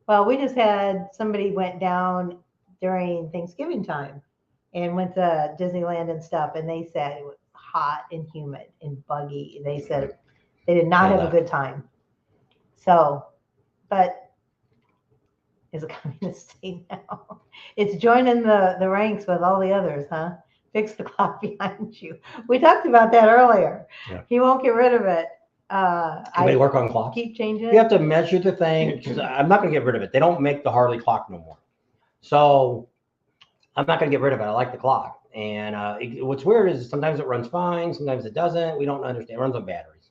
Well, we just had somebody went down during Thanksgiving time and went to Disneyland and stuff, and they said it was hot and humid and buggy. They said they did not have a good time. So, but it's a communist state now. It's joining the ranks with all the others, huh? Fix the clock behind you. We talked about that earlier. Yeah. He won't get rid of it. Anybody work on clocks? Keep changing it. You have to measure the thing. I'm not going to get rid of it. They don't make the Harley clock no more. So I'm not going to get rid of it. I like the clock. And what's weird is sometimes it runs fine, sometimes it doesn't. We don't understand. It runs on batteries.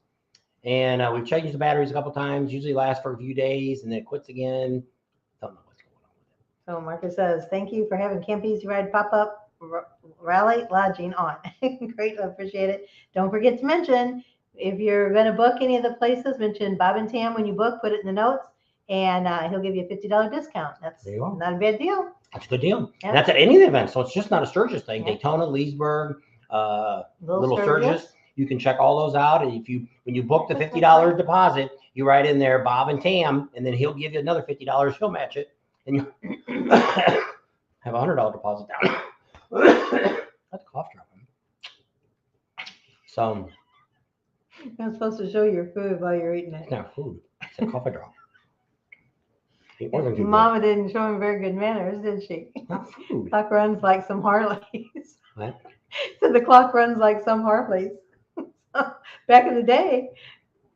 And we've changed the batteries a couple times. Usually lasts for a few days and then it quits again. Don't know what's going on with it. So Marcus says, thank you for having Camp Easy Ride pop up rally lodging on. Great, appreciate it. Don't forget to mention, if you're going to book any of the places, mention Bob and Tam when you book, put it in the notes, and he'll give you a $50 discount. That's not a bad deal. That's a good deal. Yeah. And that's at any of the events. So it's just not a Sturgis thing. Yeah. Daytona, Leasburg, Little Sturgis. Sturgis. You can check all those out. And when you book the $50 deposit, you write in there Bob and Tam, and then he'll give you another $50. He'll match it. And you have a $100 deposit down. That's a cough drop. So You're supposed to show your food while you're eating it. it's not food. It's a coffee drop. Mama didn't show him very good manners, did she? Not food. Clock runs like some Harleys. What? So the clock runs like some Harleys. Back in the day,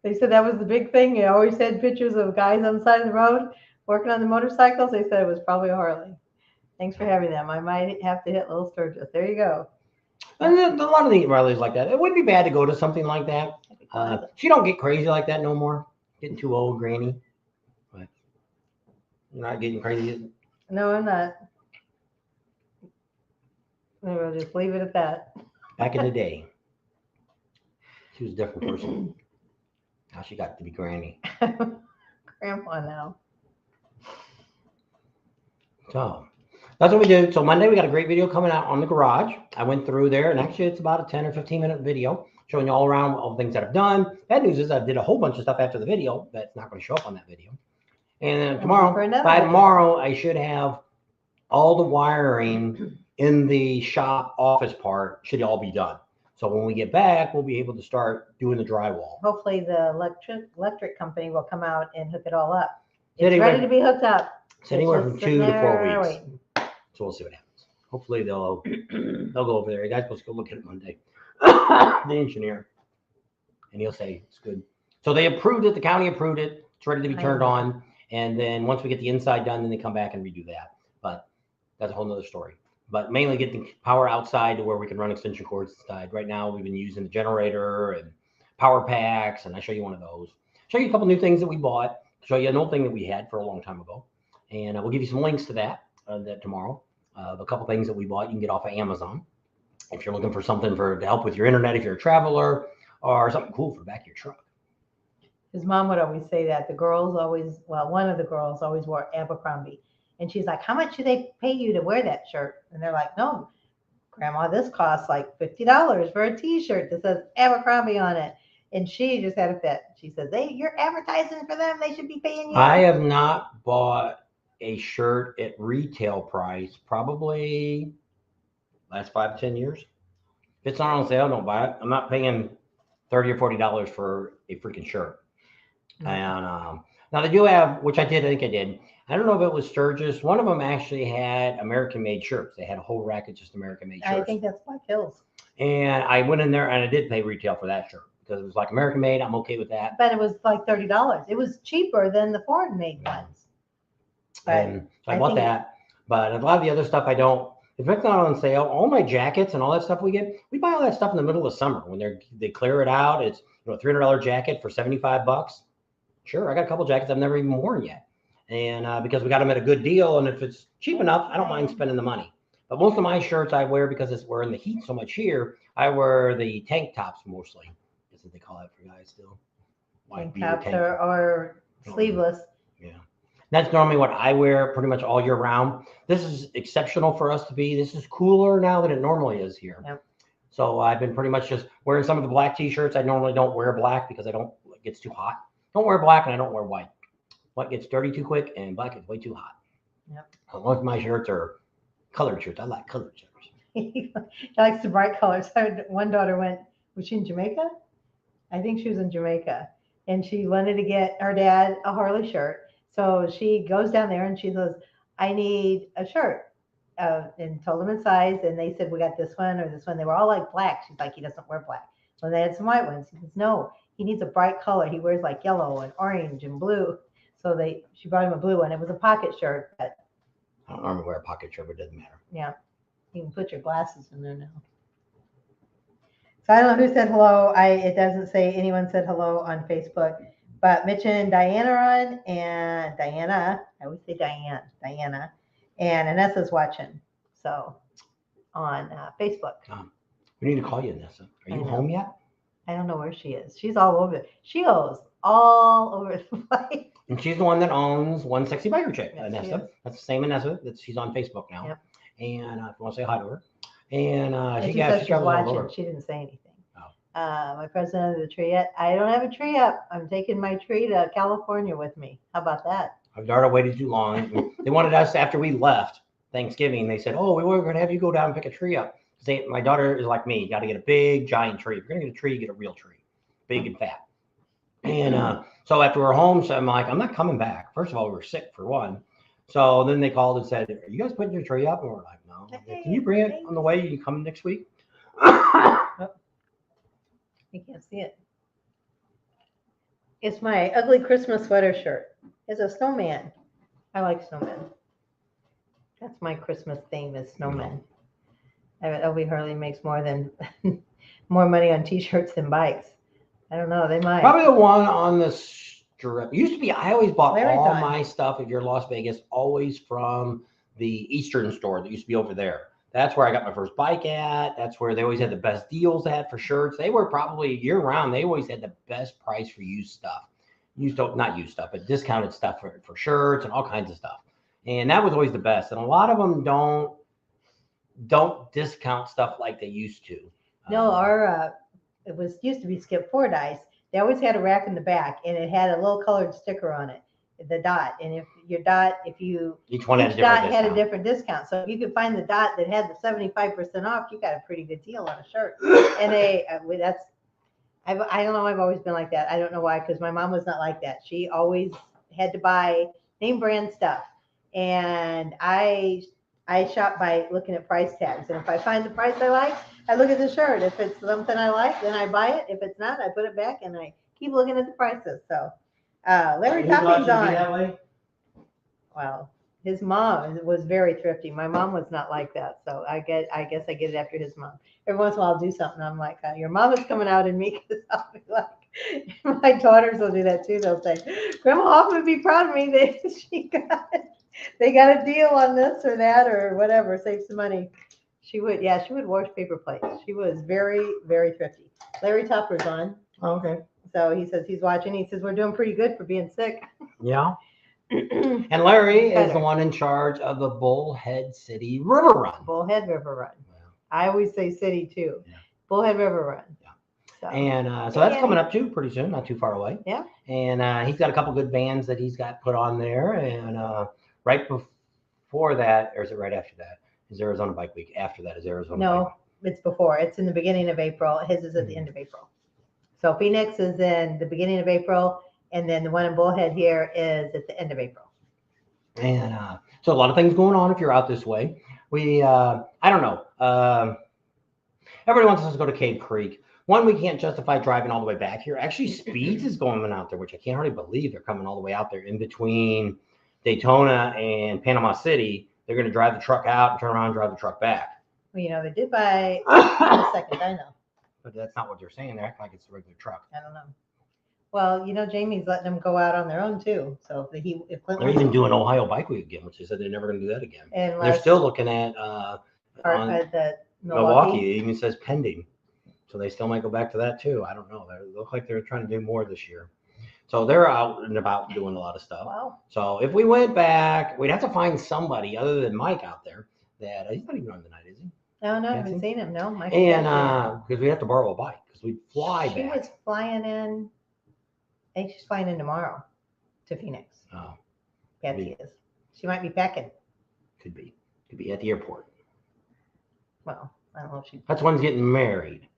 they said that was the big thing. They always had pictures of guys on the side of the road working on the motorcycles. They said it was probably a Harley. Thanks for having them. I might have to hit Little Sturgis. There you go. And a lot of the rallies like that. It wouldn't be bad to go to something like that. She don't get crazy like that no more. Getting too old, Granny. But you're not getting crazy. No, I'm not. We'll just leave it at that. Back in the day, she was a different person. Now she got to be Granny. Grandpa now. So that's what we did. So Monday we got a great video coming out on the garage. I went through there, and actually it's about a 10 or 15 minute video showing you all around all the things that I've done. Bad news is I did a whole bunch of stuff after the video that's not going to show up on that video. And then tomorrow I should have all the wiring in the shop office part should all be done. So when we get back, we'll be able to start doing the drywall. Hopefully the electric company will come out and hook it all up. It's ready to be hooked up. It's anywhere from 2 to 4 weeks. So we'll see what happens. Hopefully they'll go over there. You guys supposed to go look at it Monday. The engineer. And he'll say it's good. So they approved it. The county approved it. It's ready to be turned on. And then once we get the inside done, then they come back and redo that. But that's a whole nother story. But mainly get the power outside to where we can run extension cords inside. Right now we've been using the generator and power packs, and I show you one of those. Show you a couple new things that we bought. Show you an old thing that we had for a long time ago. And we'll give you some links to that tomorrow. A couple things that we bought you can get off of Amazon. If you're looking for something to help with your internet, if you're a traveler, or something cool for the back of your truck. His mom would always say that. The girls always, one of the girls always wore Abercrombie. And she's like, how much do they pay you to wear that shirt? And they're like, no, Grandma, this costs like $50 for a t-shirt that says Abercrombie on it. And she just had a fit. She said, you're advertising for them. They should be paying you. I have not bought a shirt at retail price probably last 5 to 10 years. If it's not on sale, don't buy it. I'm not paying $30 or $40 for a freaking shirt. Mm-hmm. And now they do have, which I think I did. I don't know if it was Sturgis. One of them actually had American-made shirts. They had a whole rack of just American-made shirts. I think that's Black Hills. And I went in there and I did pay retail for that shirt because it was like American-made. I'm okay with that. But it was like $30. It was cheaper than the foreign-made ones. And so I bought that. But a lot of the other stuff I don't. If it's not on sale, all my jackets and all that stuff we buy all that stuff in the middle of summer when they clear it out. It's a $300 jacket for $75. Sure, I got a couple jackets I've never even worn yet. And because we got them at a good deal, and if it's cheap enough, I don't mind spending the money. But most of my shirts I wear because we're in the heat so much here. I wear the tank tops mostly. That's what they call it for guys still. Tank tops or sleeveless. Yeah, that's normally what I wear pretty much all year round. This is exceptional for us to be. This is cooler now than it normally is here. Yep. So I've been pretty much just wearing some of the black t-shirts. I normally don't wear black because it gets too hot. Don't wear black and I don't wear white. White gets dirty too quick and black is way too hot. Yep. Most of my shirts are colored shirts. I like colored shirts. He likes the bright colors. One daughter was she in Jamaica? I think she was in Jamaica. And she wanted to get her dad a Harley shirt. So she goes down there and she says, I need a shirt. And told them in size. And they said, we got this one or this one. They were all like black. She's like, he doesn't wear black. So they had some white ones. He says, no, he needs a bright color. He wears like yellow and orange and blue. So she brought him a blue one. It was a pocket shirt. But I don't normally wear a pocket shirt, but it doesn't matter. Yeah. You can put your glasses in there now. So I don't know who said hello. It doesn't say anyone said hello on Facebook, but Mitch and Diana are on, and Diana, I always say Diana, and Anessa's watching. So on Facebook. We need to call you, Nessa. Are you home yet? I don't know where she is. She's all over. She goes all over the place. And she's the one that owns One Sexy Biker Chick, Yes, Nessa. That's the same Nessa. She's on Facebook now. Yep. And if you want to say hi to her. And she said she's watching. She didn't say anything. Oh. My present under the tree yet? I don't have a tree up. I'm taking my tree to California with me. How about that? I've already waited too long. They wanted us, after we left Thanksgiving, they said, oh, we were going to have you go down and pick a tree up. My daughter is like me. You got to get a big, giant tree. If you're going to get a tree, you get a real tree. Big and fat. And so after we're home, so I'm like, I'm not coming back. First of all, we were sick for one. So then they called and said, are you guys putting your tree up? And we're like, no. Hey, can you bring it on the way? You can come next week? You can't see it. It's my ugly Christmas sweater shirt. It's a snowman. I like snowmen. That's my Christmas theme is snowmen. I bet Obie Hurley makes more money on t-shirts than bikes. I don't know. They might. Probably the one on the strip. It used to be, I always bought all on. my stuff, if you're Las Vegas, always from the Eastern store that used to be over there. That's where I got my first bike at. That's where they always had the best deals at for shirts. They were probably year round. They always had the best price for used stuff. Not used stuff, but discounted stuff for shirts and all kinds of stuff. And that was always the best. And a lot of them don't discount stuff like they used to. No, it used to be Skip Fordyce. They always had a rack in the back, and it had a little colored sticker on it, the dot. And if your dot, each dot had a different discount. So if you could find the dot that had the 75% off, you got a pretty good deal on a shirt. And I don't know. I've always been like that. I don't know why, because my mom was not like that. She always had to buy name brand stuff, and I shop by looking at price tags. And if I find the price I like, I look at the shirt. If it's something I like, then I buy it. If it's not, I put it back and I keep looking at the prices. So Larry Topping's on. Well, his mom was very thrifty. My mom was not like that. So I guess I get it after his mom. Every once in a while I'll do something. I'm like, your mom is coming out in me, because I'll be like, my daughters will do that too. They'll say, Grandma Hoffman would be proud of me that they got a deal on this or that or whatever, save some money. She would wash paper plates. She was very, very thrifty. Larry Tupper's on. Oh, okay. So he says he's watching. He says we're doing pretty good for being sick. Yeah. And Larry is the one in charge of the Bullhead City River Run. Bullhead River Run. Yeah. I always say city too. Yeah. Bullhead River Run. Yeah. So, and so that's coming up too pretty soon, not too far away. Yeah. And he's got a couple good bands that he's got put on there. And right before that, or is it right after that, is Arizona Bike Week. After that is Arizona Bike Week. It's before. It's in the beginning of April. His is at the end of April. So Phoenix is in the beginning of April, and then the one in Bullhead here is at the end of April. And so a lot of things going on if you're out this way. We, I don't know. Everybody wants us to go to Cave Creek. One, we can't justify driving all the way back here. Actually, Speeds is going out there, which I can't hardly believe they're coming all the way out there in between Daytona and Panama City. They're going to drive the truck out and turn around and drive the truck back. Well, they did buy a second dyno. But that's not what they're saying. They're acting like it's a regular truck. I don't know. Well, Jamie's letting them go out on their own too. So if Clint they're even doing Ohio Bike Week again, which they said they're never going to do that again. And they're still looking at the Milwaukee. It even says pending, so they still might go back to that too. I don't know. They look like they're trying to do more this year. So they're out and about doing a lot of stuff. Wow. So if we went back, we'd have to find somebody other than Mike out there that he's not even on the night, is he? No, I haven't seen him. No, Mike. And because we have to borrow a bike because we'd fly back. She was flying in. I think she's flying in tomorrow to Phoenix. Oh. Patsy is. She might be packing. Could be at the airport. Well, I don't know if she. That's one's getting married.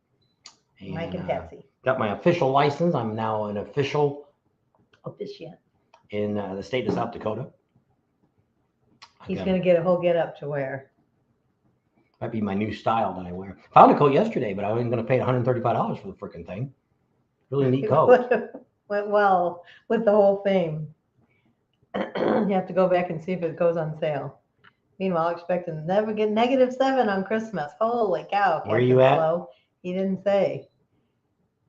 And, Mike and Patsy. Got my official license. I'm now an official officiant in the state of South Dakota. He's going to get a whole get up to wear. Might be my new style that I wear. Found a coat yesterday, but I was going to pay $135 for the freaking thing. Really neat coat. Went well with the whole thing. You have to go back and see if it goes on sale. Meanwhile, expecting to never get -7 on Christmas. Holy cow. Where are you at? Slow. He didn't say.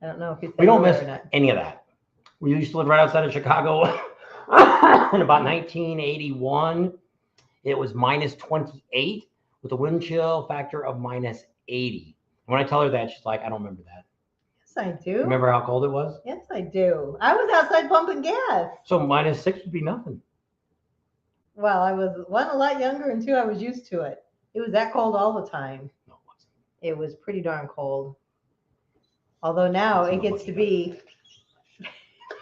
I don't know if he said We don't where miss or not. any of that. We used to live right outside of Chicago. In about 1981, it was -28 with a wind chill factor of -80. When I tell her that, she's like, I don't remember that. Yes, I do. Remember how cold it was? Yes, I do. I was outside pumping gas. So -6 would be nothing. Well, I was, one, a lot younger, and two, I was used to it. It was that cold all the time. No, it wasn't. It was pretty darn cold. Although now That's it not gets what to you be,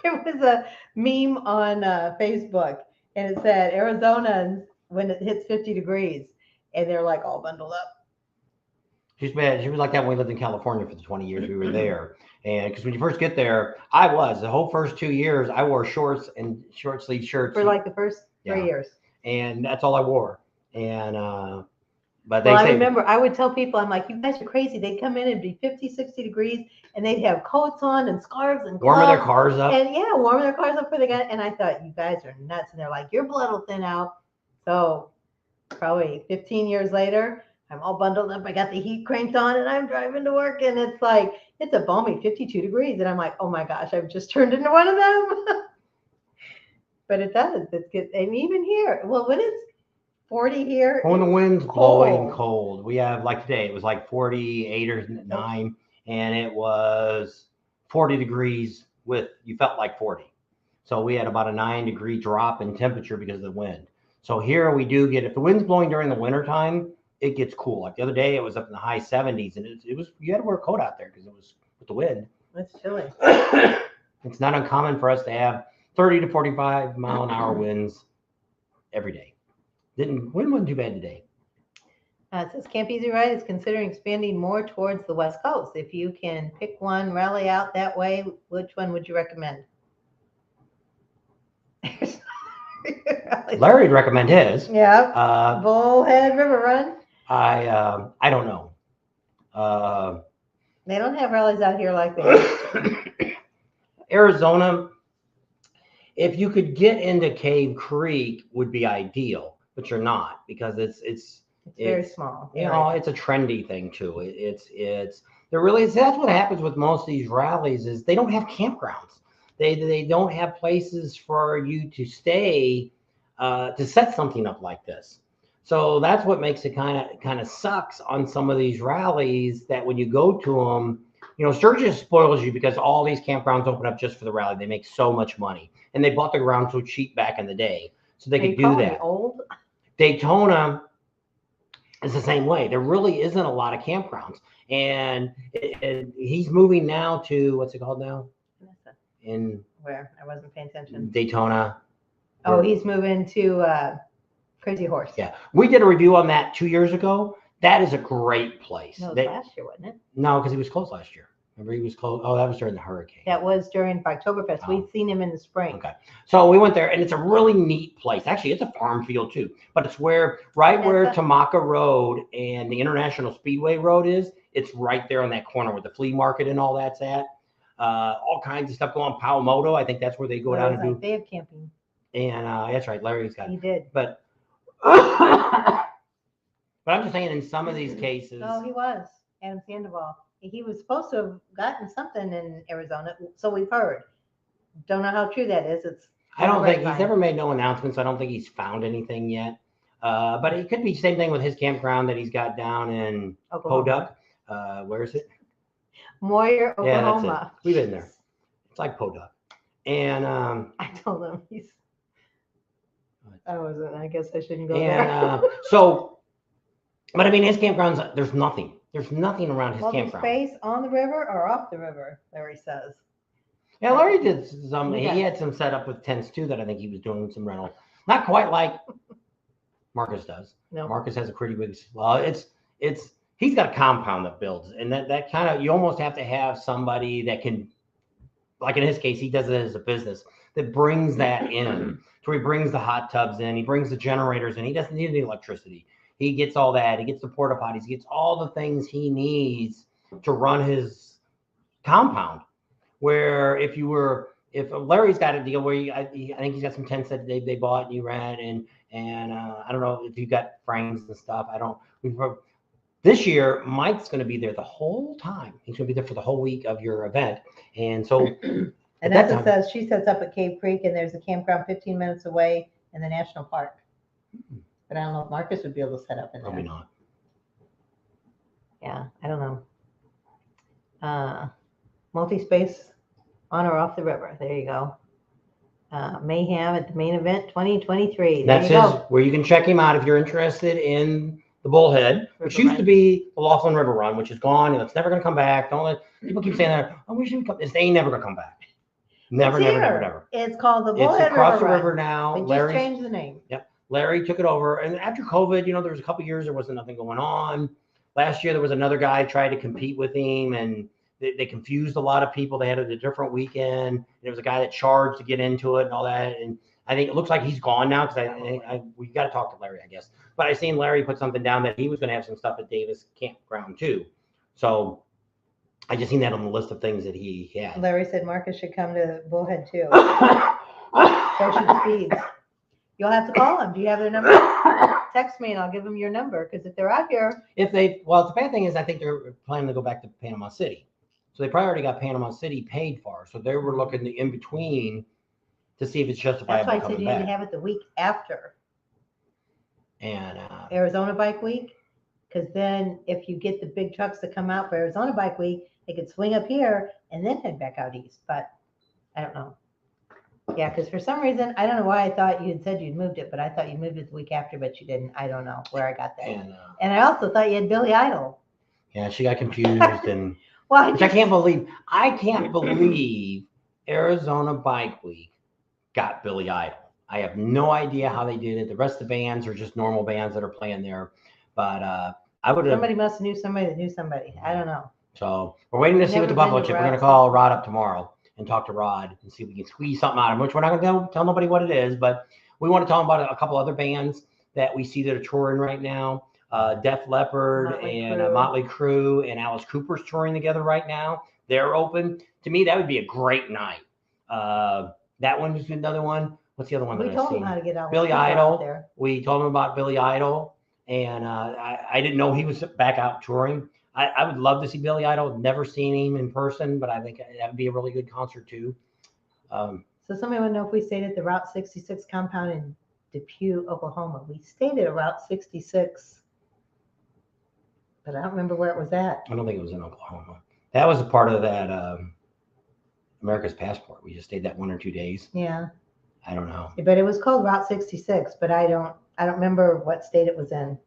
there was a meme on Facebook, and it said Arizona when it hits 50 degrees, and they're like all bundled up. She was like that when we lived in California for the 20 years we were there. And because when you first get there, the whole first 2 years, I wore shorts and short sleeve shirts. For like the first 3 Yeah. years. And that's all I wore. And, but Well, I say, remember I would tell people, I'm like, you guys are crazy. They'd come in and be 50, 60 degrees, and they'd have coats on and scarves and warming their gloves. cars up. And yeah, warming their cars up for the guy. And I thought, you guys are nuts. And they're like, your blood will thin out. So probably 15 years later, I'm all bundled up. I got the heat cranked on and I'm driving to work. And it's like, it's a balmy 52 degrees. And I'm like, oh my gosh, I've just turned into one of them. But it does. It's good. And even here, well, when it's 40 here. When the wind's cold. blowing cold, we have like today, it was like 48 or 9, and it was 40 degrees you felt like 40. So we had about a 9-degree drop in temperature because of the wind. So here we do get, if the wind's blowing during the winter time, it gets cool. Like the other day, it was up in the high 70s, and it was, you had to wear a coat out there because it was with the wind. It's chilly. It's not uncommon for us to have 30 to 45 mile an hour winds every day. Wind wasn't too bad today. It says Camp Easy Ride is considering expanding more towards the West Coast. If you can pick one rally out that way, which one would you recommend? Larry'd recommend his. Yeah. Bullhead River Run. I don't know. They don't have rallies out here like that. Arizona, if you could get into Cave Creek, would be ideal, but you're not because it's very small. You know, it's a trendy thing too. That's what happens with most of these rallies is they don't have campgrounds. They don't have places for you to stay to set something up like this. So that's what makes it kind of sucks on some of these rallies that when you go to them, you know, Sturgis spoils you because all these campgrounds open up just for the rally. They make so much money, and they bought the ground so cheap back in the day, so they could do that. Old Daytona is the same way. There really isn't a lot of campgrounds, and he's moving now to what's it called now? In where? I wasn't paying attention. Daytona. Oh, he's moving to Crazy Horse. Yeah, we did a review on that 2 years ago. That is a great place. No, it was last year, wasn't it? No, because he was closed last year. Remember, he was closed. Oh, that was during the hurricane. That was during Oktoberfest. Oh. We'd seen him in the spring. Okay. So we went there, and it's a really neat place. Actually, it's a farm field, too. But it's where Tamaka Road and the International Speedway Road is. It's right there on that corner where the flea market and all that's at. All kinds of stuff going on. Paumoto, I think that's where they go down and do. They have camping. And that's right. Larry's got it. He did. But I'm just saying in some of these cases. Oh, he was. Adam Sandoval. He was supposed to have gotten something in Arizona, so we've heard. Don't know how true that is. I don't think he's ever made no announcements. I don't think he's found anything yet. But it could be the same thing with his campground that he's got down in Podunk. Where is it? Moyer, Oklahoma. Yeah, that's it. We've been there. It's like Podunk. And I told him I guess I shouldn't go there. But I mean, his campgrounds, there's nothing. There's nothing around his campground. Space on the river or off the river, Larry says. Yeah, Larry did some. He had some setup with tents too that I think he was doing some rental. Not quite like Marcus does. No. Marcus has a pretty big. Well, he's got a compound that builds, and that kind of, you almost have to have somebody that can, like in his case, he does it as a business that brings that in. So he brings the hot tubs in, he brings the generators in. He doesn't need any electricity. He gets all that. He gets the porta potties. He gets all the things he needs to run his compound. Where if Larry's got a deal where I think he's got some tents that they bought and you rent, And I don't know if you got friends and stuff. This year, Mike's going to be there the whole time. He's going to be there for the whole week of your event. And so, And that's what says she sets up at Cave Creek, and there's a campground 15 minutes away in the national park. But I don't know if Marcus would be able to set up in there. probably not. Yeah, I don't know. Multi-space on or off the river. There you go. Mayhem at the main event 2023. That's where you can check him out if you're interested in the Bullhead, which used to be the Laughlin River Run, which is gone. It's never going to come back. Don't let people keep saying that. Oh, we shouldn't come. This ain't never going to come back. Never. It's called the It's Bullhead across River the river Run. now. They just changed the name. Yep. Larry took it over. And after COVID, there was a couple years there wasn't nothing going on. Last year, there was another guy tried to compete with him, and they confused a lot of people. They had it a different weekend. There was a guy that charged to get into it and all that. And I think it looks like he's gone now because we got to talk to Larry, I guess. But I seen Larry put something down that he was going to have some stuff at Davis Campground too. So I just seen that on the list of things that he had. Larry said Marcus should come to Bullhead too. So should Speeds. You'll have to call them. Do you have their number? Text me and I'll give them your number, because if they're out here. The bad thing is I think they're planning to go back to Panama City. So they probably already got Panama City paid for. So they were looking in between to see if it's justifiable. That's why I said you need to have it the week after. And Arizona Bike Week. Because then if you get the big trucks that come out for Arizona Bike Week, they could swing up here and then head back out east. But I don't know. Yeah, because for some reason, I don't know why I thought you had said you'd moved it, but I thought you moved it the week after, but you didn't. I don't know where I got that. And I also thought you had Billy Idol. Yeah, she got confused and well, I can't believe. I can't believe Arizona Bike Week got Billy Idol. I have no idea how they did it. The rest of the bands are just normal bands that are playing there. But I would have. Somebody must have knew somebody that knew somebody. I don't know. So we're waiting to see what the Buffalo Chip. We're going to call Rod up tomorrow and talk to Rod and see if we can squeeze something out of him, which we're not going to tell nobody what it is, but we want to tell them about a couple other bands that we see that are touring right now. Def Leppard and Motley Crue and Alice Cooper's touring together right now. They're open. To me, that would be a great night. That one is another one. What's the other one? We told them how to get out. Billy Idol. We told them about Billy Idol, and I didn't know he was back out touring. I would love to see Billy Idol. Never seen him in person, but I think that would be a really good concert too. So somebody would know if we stayed at the Route 66 compound in Depew, Oklahoma. We stayed at Route 66, but I don't remember where it was at. I don't think it was in Oklahoma. That was a part of that America's Passport. We just stayed that 1 or 2 days. Yeah. I don't know. But it was called Route 66, but I don't remember what state it was in.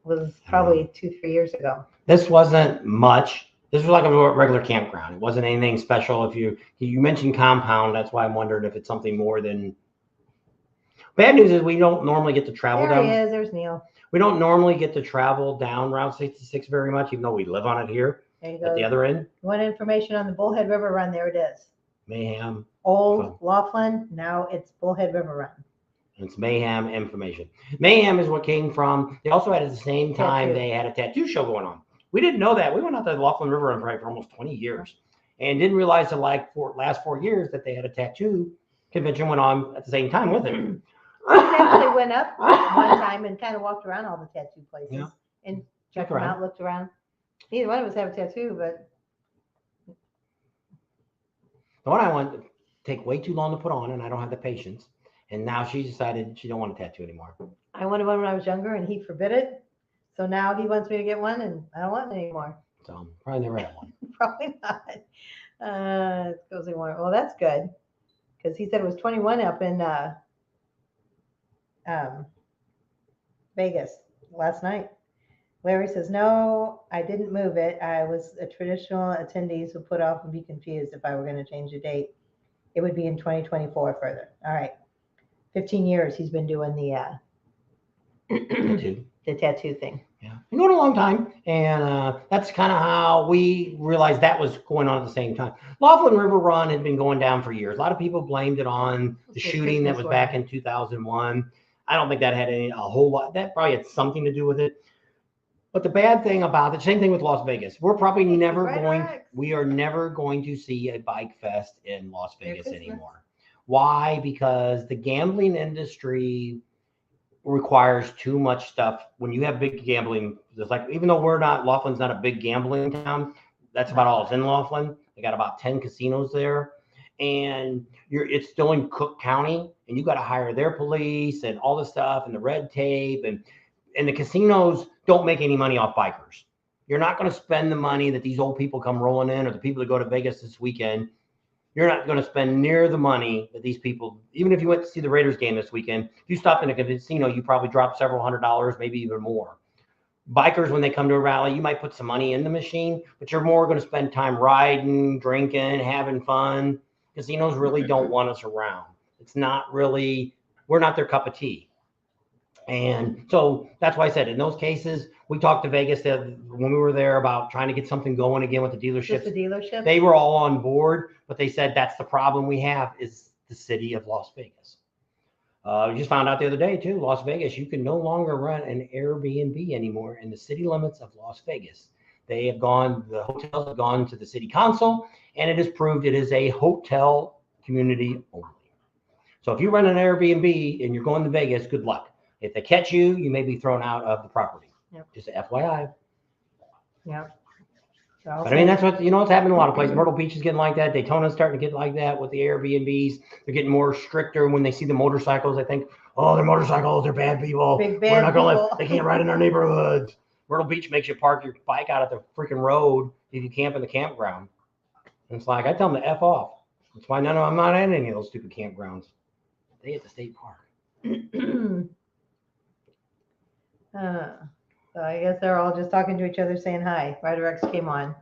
It was probably 2-3 years ago. This wasn't much. This was like a regular campground. It wasn't anything special. If you mentioned compound, that's why I'm wondering if it's something more than. Bad news is we don't normally get to travel down. There he is. There's Neil. We don't normally get to travel down Route 66 very much, even though we live on it here. There you go. At the other end. You want information on the Bullhead River Run? There it is. Mayhem. Old Laughlin. Now it's Bullhead River Run. It's Mayhem information. Mayhem is what came from. They also had at the same time they had a tattoo show going on. We didn't know that. We went out to the Laughlin River Run for almost 20 years and didn't realize the last 4 years that they had a tattoo convention went on at the same time with it. We actually went up one time and kind of walked around all the tattoo places and checked them out, looked around. Neither one of us have a tattoo, but the one I want to take way too long to put on, and I don't have the patience. And now she decided she don't want a tattoo anymore. I wanted one when I was younger, and he forbid it. So now he wants me to get one, and I don't want it anymore. So probably never had one. Probably not. It goes anymore. Well, that's good, because he said it was 21 up in Vegas last night. Larry says, no, I didn't move it. I was a traditional attendees who put off and be confused if I were going to change the date. It would be in 2024 further. All right. 15 years he's been doing the tattoo thing. Yeah, been doing a long time, and that's kind of how we realized that was going on at the same time. Laughlin River Run had been going down for years. A lot of people blamed it on the shooting that was back in 2001. I don't think that had a whole lot. That probably had something to do with it. But the bad thing about it, same thing with Las Vegas. We're probably never we are never going to see a bike fest in Las Vegas anymore. Why? Because the gambling industry requires too much stuff. When you have big gambling, it's like, even though Laughlin's not a big gambling town, that's about all it's in Laughlin. They got about 10 casinos there, and it's still in Cook County, and you got to hire their police and all this stuff and the red tape, and the casinos don't make any money off bikers. You're not going to spend the money that these old people come rolling in, or the people that go to Vegas this weekend. You're not going to spend near the money that these people, even if you went to see the Raiders game this weekend, if you stopped in a casino, you probably dropped several $100s, maybe even more. Bikers, when they come to a rally, you might put some money in the machine, but you're more going to spend time riding, drinking, having fun. Casinos really don't want us around. It's not really, we're not their cup of tea. And so that's why I said in those cases, we talked to Vegas when we were there about trying to get something going again with the dealerships. Just the dealership? They were all on board, but they said that's the problem we have is the city of Las Vegas. We just found out the other day too, Las Vegas, you can no longer rent an Airbnb anymore in the city limits of Las Vegas. The hotels have gone to the city council, and it is proved it is a hotel community only. So if you rent an Airbnb and you're going to Vegas, good luck. If they catch you, you may be thrown out of the property. Yep. Just a FYI. Yep. But I mean, that's what, it's happening in a lot of places. Myrtle Beach is getting like that. Daytona's starting to get like that with the Airbnbs. They're getting more stricter when they see the motorcycles. They think, oh, they're motorcycles. They're bad people. Big We're bad not going to people. they can't ride in our neighborhoods. Myrtle Beach makes you park your bike out at the freaking road if you camp in the campground. And it's like, I tell them to F off. That's why I'm not in any of those stupid campgrounds. They at the state park. So I guess they're all just talking to each other saying hi. Ryder X came on.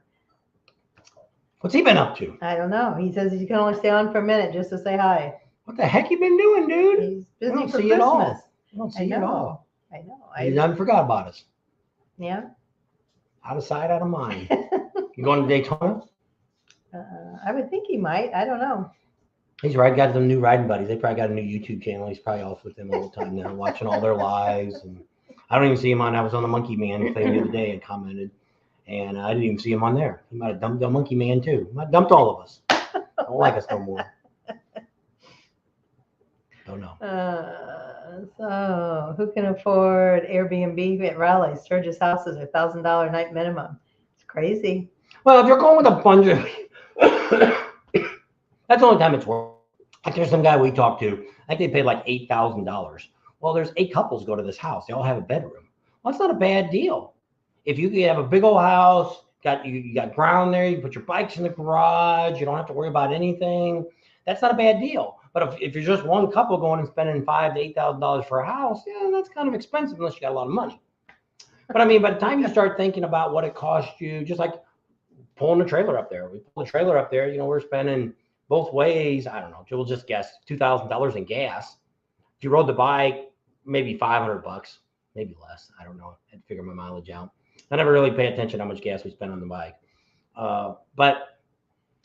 What's he been up to? I don't know. He says he can only stay on for a minute just to say hi. What the heck you been doing, dude? He's busy don't for see it all. Christmas. I don't I see it all. know. I know. He done forgot about us. Yeah. Out of sight, out of mind. You going to Daytona? I would think he might. I don't know. He's right. Got some new riding buddies. They probably got a new YouTube channel. He's probably off with them all the time now, watching all their lives. And I don't even see him on. I was on the Monkey Man thing the other day and commented, and I didn't even see him on there. He might have dumped the Monkey Man too. He might have dumped all of us. Don't like us no more. Don't know. So who can afford Airbnb at rallies? Sturgis houses are $1,000 night minimum. It's crazy. Well, if you're going with a bunch of, that's the only time it's worth. Like there's some guy we talked to. I think they paid like $8,000. Well, there's 8 couples go to this house. They all have a bedroom. Well, that's not a bad deal. If you have a big old house, you got ground there, you put your bikes in the garage, you don't have to worry about anything. That's not a bad deal. But if you're just one couple going and spending $5,000 to $8,000 for a house, yeah, that's kind of expensive unless you got a lot of money. But I mean, by the time you start thinking about what it costs you, just like pulling the trailer up there, we pull the trailer up there, we're spending both ways, I don't know, we'll just guess $2,000 in gas. If you rode the bike, maybe $500, maybe less. I don't know. I'd figure my mileage out. I never really pay attention how much gas we spend on the bike. But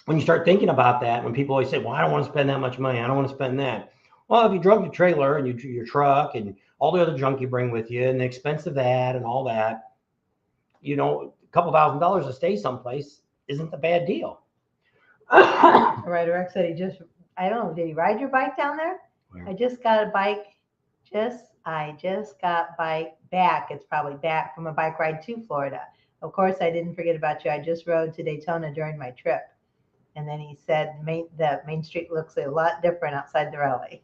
when you start thinking about that, when people always say, well, I don't want to spend that much money, I don't want to spend that. Well, if you drug your trailer and your truck and all the other junk you bring with you and the expense of that and all that, a couple $1,000 to stay someplace isn't a bad deal. Ryder X said I don't know, did he ride your bike down there? Where? I just got a bike. I just got bike back. It's probably back from a bike ride to Florida. Of course, I didn't forget about you. I just rode to Daytona during my trip. And then he said the Main Street looks a lot different outside the rally.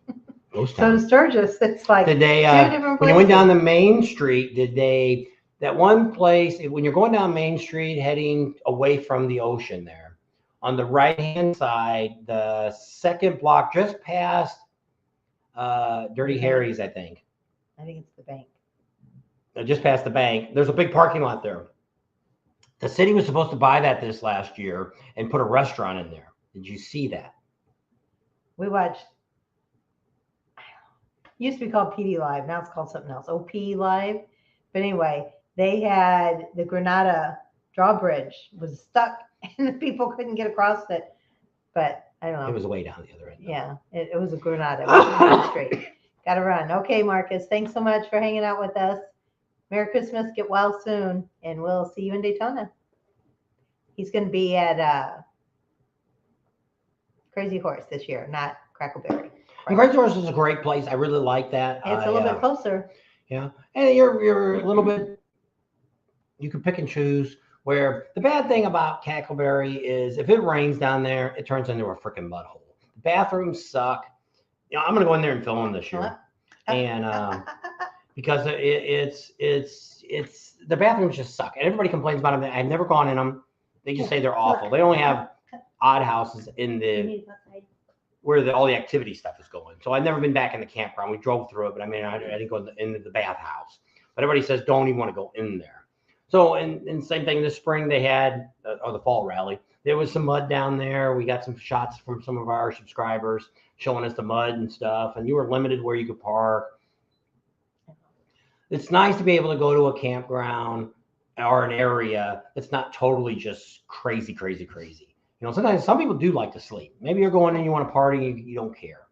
So to Sturgis, it's like did they, two different places. When you went down the Main Street, that one place, when you're going down Main Street heading away from the ocean there, on the right-hand side, the second block just past Dirty Harry's, I think. I think it's the bank. Just past the bank. There's a big parking lot there. The city was supposed to buy this last year and put a restaurant in there. Did you see that? We watched. It used to be called PD Live. Now it's called something else. OP Live. But anyway, they had the Granada drawbridge was stuck and the people couldn't get across it. But I don't know. It was way down the other end. Yeah, it was a Granada. It wasn't straight. Got to run. Okay, Marcus, thanks so much for hanging out with us. Merry Christmas. Get well soon. And we'll see you in Daytona. He's going to be at Crazy Horse this year, not Crackleberry. And Great Source is a great place. I really like that. It's a little bit closer. Yeah, and you're a little bit. You can pick and choose. Where the bad thing about Cackleberry is, if it rains down there, it turns into a freaking mud hole. The bathrooms suck. You know, I'm gonna go in there and film this year, and because it's the bathrooms just suck, and everybody complains about them. I've never gone in them. They just say they're awful. They only have odd houses in the where all the activity stuff is going. So I've never been back in the campground. We drove through it, but I mean, I didn't go into the bathhouse. But everybody says don't even want to go in there. So, and same thing this spring they had, or the fall rally, there was some mud down there. We got some shots from some of our subscribers showing us the mud and stuff, and you were limited where you could park. It's nice to be able to go to a campground or an area that's not totally just crazy. You know, sometimes some people do like to sleep. Maybe you're going and you want to party and you don't care.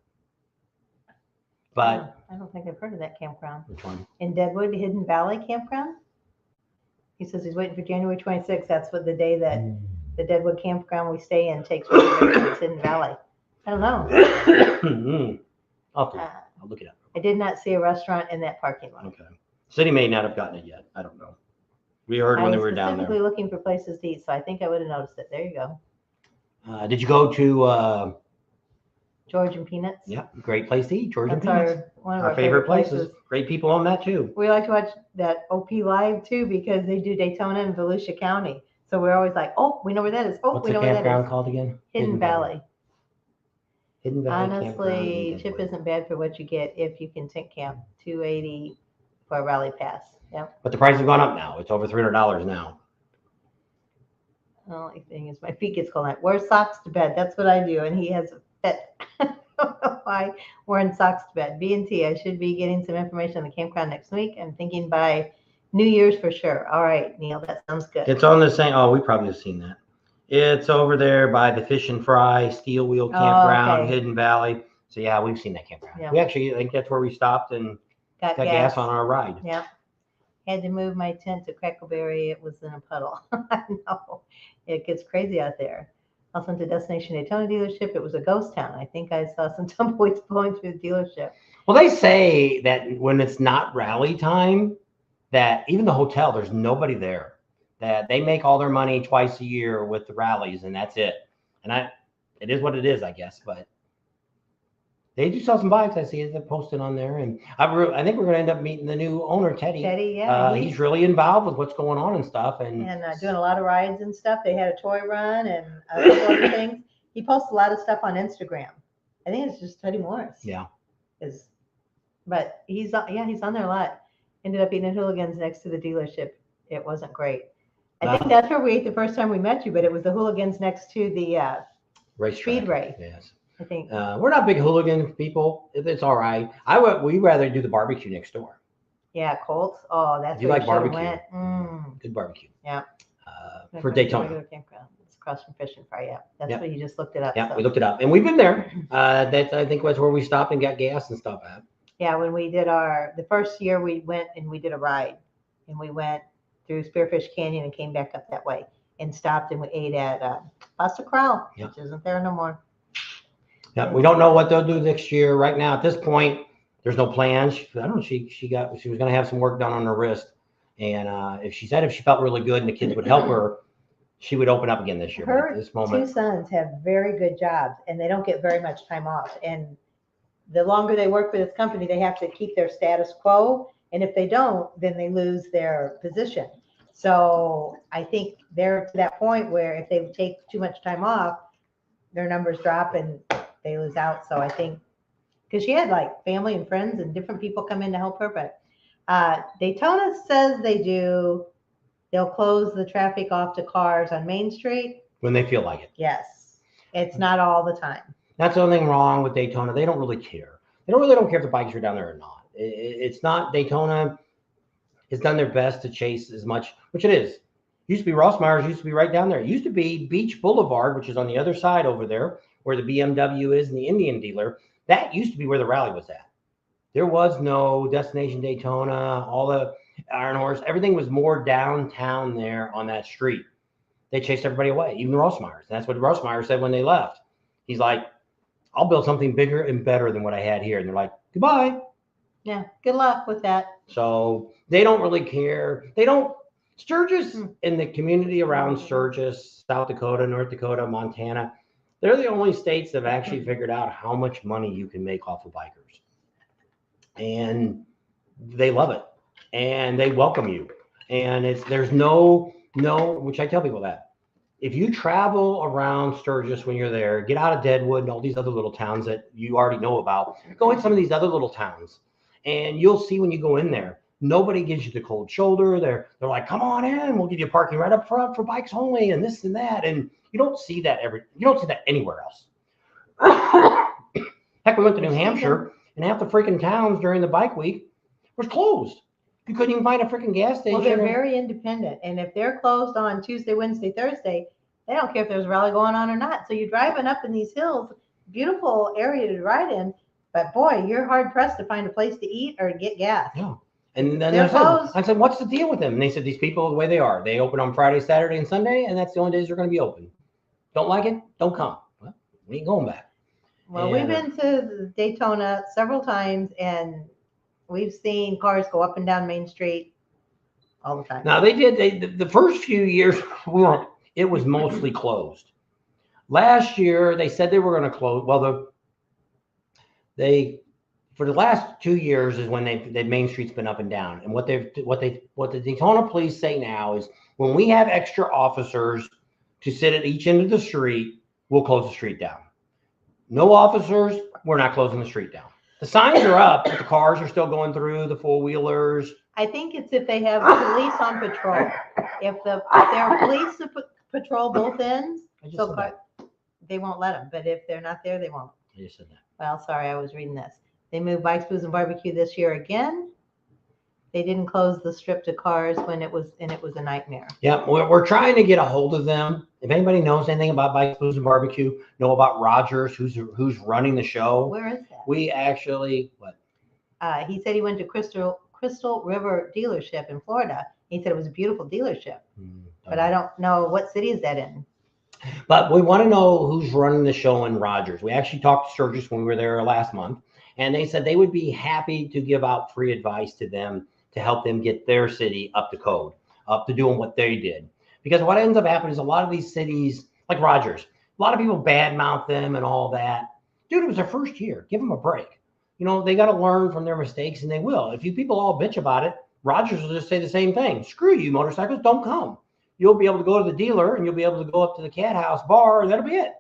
But I don't think I've heard of that campground. Which one? In Deadwood, Hidden Valley Campground. He says he's waiting for January 26th. That's what the day that the Deadwood campground we stay in takes reservations. Hidden Valley. I don't know. I'll look it up. I did not see a restaurant in that parking lot. Okay. City may not have gotten it yet. I don't know. We heard when they were down there. I was specifically looking for places to eat, so I think I would have noticed it. There you go. Did you go to George and Peanuts? Yeah, great place to eat. George and That's Peanuts. one of Our favorite places. Great people on that too. We like to watch that OP live too because they do Daytona and Volusia County. So we're always like, oh, we know where that is. Oh, What's we the know where that campground is. called again? Hidden Valley. Hidden Valley. Honestly, Chip isn't bad for what you get if you can tent camp. $280 for a rally pass. Yep. But the price has gone up now. It's over $300 now. The only thing is my feet gets cold. I wear socks to bed. That's what I do. And he has a pet. I don't know why wearing socks to bed. B&T, I should be getting some information on the campground next week. I'm thinking by New Year's for sure. All right, Neil, that sounds good. It's on the same. Oh, we probably have seen that. It's over there by the Fish and Fry Steel Wheel Campground, okay. Hidden Valley. So yeah, we've seen that campground. Yeah. We actually, I think that's where we stopped and Got got gas on our ride. Yeah. Had to move my tent to Crackleberry. It was in a puddle. I know. It gets crazy out there. I went to Destination Daytona dealership. It was a ghost town. I think I saw some tumbleweeds blowing through the dealership. Well, they say that when it's not rally time, that even the hotel, there's nobody there. That they make all their money twice a year with the rallies, and that's it. And it is what it is, I guess. But they do sell some bikes. I see it posted on there, and I think we're going to end up meeting the new owner, Teddy. Teddy, yeah. He's really involved with what's going on and stuff, and doing a lot of rides and stuff. They had a toy run and a couple other things. He posts a lot of stuff on Instagram. I think it's just Teddy Morris. Yeah. But he's on there a lot. Ended up eating at Hooligans next to the dealership. It wasn't great. I think that's where we ate the first time we met you, but it was the Hooligans next to the speed race. Yes. I think. We're not big hooligan people. It's all right. We'd rather do the barbecue next door. Yeah, Colts. Oh, that's you where like barbecue. Went. Good barbecue. Yeah. For Daytona. It's across from Fish and Fry. Yeah, that's what you just looked it up. Yeah, so. we looked it up, and we've been there. I think that's where we stopped and got gas and stuff at. Yeah, when we did the first year we went and we did a ride, and we went through Spearfish Canyon and came back up that way and stopped and we ate at Pasta Corral, which isn't there no more. Yeah, we don't know what they'll do next year. Right now, at this point, there's no plans. I don't know. She was going to have some work done on her wrist, and if she felt really good and the kids would help her, she would open up again this year. Her at this moment, 2 sons have very good jobs, and they don't get very much time off. And the longer they work for this company, they have to keep their status quo. And if they don't, then they lose their position. So I think they're to that point where if they take too much time off, their numbers drop and they lose out. So I think because she had like family and friends and different people come in to help her, but Daytona says they'll close the traffic off to cars on Main Street when they feel like it. Yes, it's not all the time. That's the only thing wrong with Daytona. They don't really care. They don't care if the bikes are down there or not. It's not. Daytona has done their best to chase as much, which it is. Used to be Ross Myers, used to be right down there. It used to be Beach Boulevard, which is on the other side over there, where the BMW is and the Indian dealer. That used to be where the rally was at. There was no Destination Daytona, all the Iron Horse. Everything was more downtown there on that street. They chased everybody away, even Ross Myers. And that's what Ross Myers said when they left. He's like, I'll build something bigger and better than what I had here. And they're like, goodbye. Yeah. Good luck with that. So they don't really care. They don't. Sturgis and the community around Sturgis, South Dakota, North Dakota, Montana, they're the only states that have actually figured out how much money you can make off of bikers. And they love it. And they welcome you. And there's no, which I tell people that. If you travel around Sturgis when you're there, get out of Deadwood and all these other little towns that you already know about, go in some of these other little towns. And you'll see when you go in there, nobody gives you the cold shoulder. They're like, come on in, we'll give you parking right up front for bikes only, and this and that. And you don't see that anywhere else. Heck, we went to New Hampshire, and half the freaking towns during the bike week was closed. You couldn't even find a freaking gas station. Well, they're very independent, and if they're closed on Tuesday, Wednesday, Thursday, they don't care if there's a rally going on or not. So you're driving up in these hills, beautiful area to ride in, but boy, you're hard pressed to find a place to eat or get gas. Yeah. And then I said, what's the deal with them? And they said, these people, the way they are, they open on Friday, Saturday, and Sunday, and that's the only days they're going to be open. Don't like it? Don't come. Well, we ain't going back. Well, we've been to Daytona several times, and we've seen cars go up and down Main Street all the time. Now, the first few years, it was mostly closed. Last year, they said they were going to close. Well, for the last 2 years is when the Main Street's been up and down. And what the Daytona police say now is when we have extra officers to sit at each end of the street, we'll close the street down. No officers, we're not closing the street down. The signs are up, but the cars are still going through, the four-wheelers. I think it's if they have police on patrol. If there are police to patrol both ends, they won't let them. But if they're not there, they won't. I just said that. Well, sorry, I was reading this. They moved Bikes, Booze, and Barbecue this year again. They didn't close the strip to cars when it was a nightmare. Yeah, we're trying to get a hold of them. If anybody knows anything about Bikes, Booze, and Barbecue, know about Rogers, who's running the show. Where is that? We actually, what? He said he went to Crystal River dealership in Florida. He said it was a beautiful dealership. But I don't know, what city is that in? But we want to know who's running the show in Rogers. We actually talked to Sturgis when we were there last month, and they said they would be happy to give out free advice to them to help them get their city up to code, up to doing what they did. Because what ends up happening is a lot of these cities, like Rogers, a lot of people badmouth them and all that. Dude, it was their first year. Give them a break. You know, they got to learn from their mistakes, and they will. If you people all bitch about it, Rogers will just say the same thing. Screw you, motorcycles, don't come. You'll be able to go to the dealer, and you'll be able to go up to the Cat House bar, and that'll be it.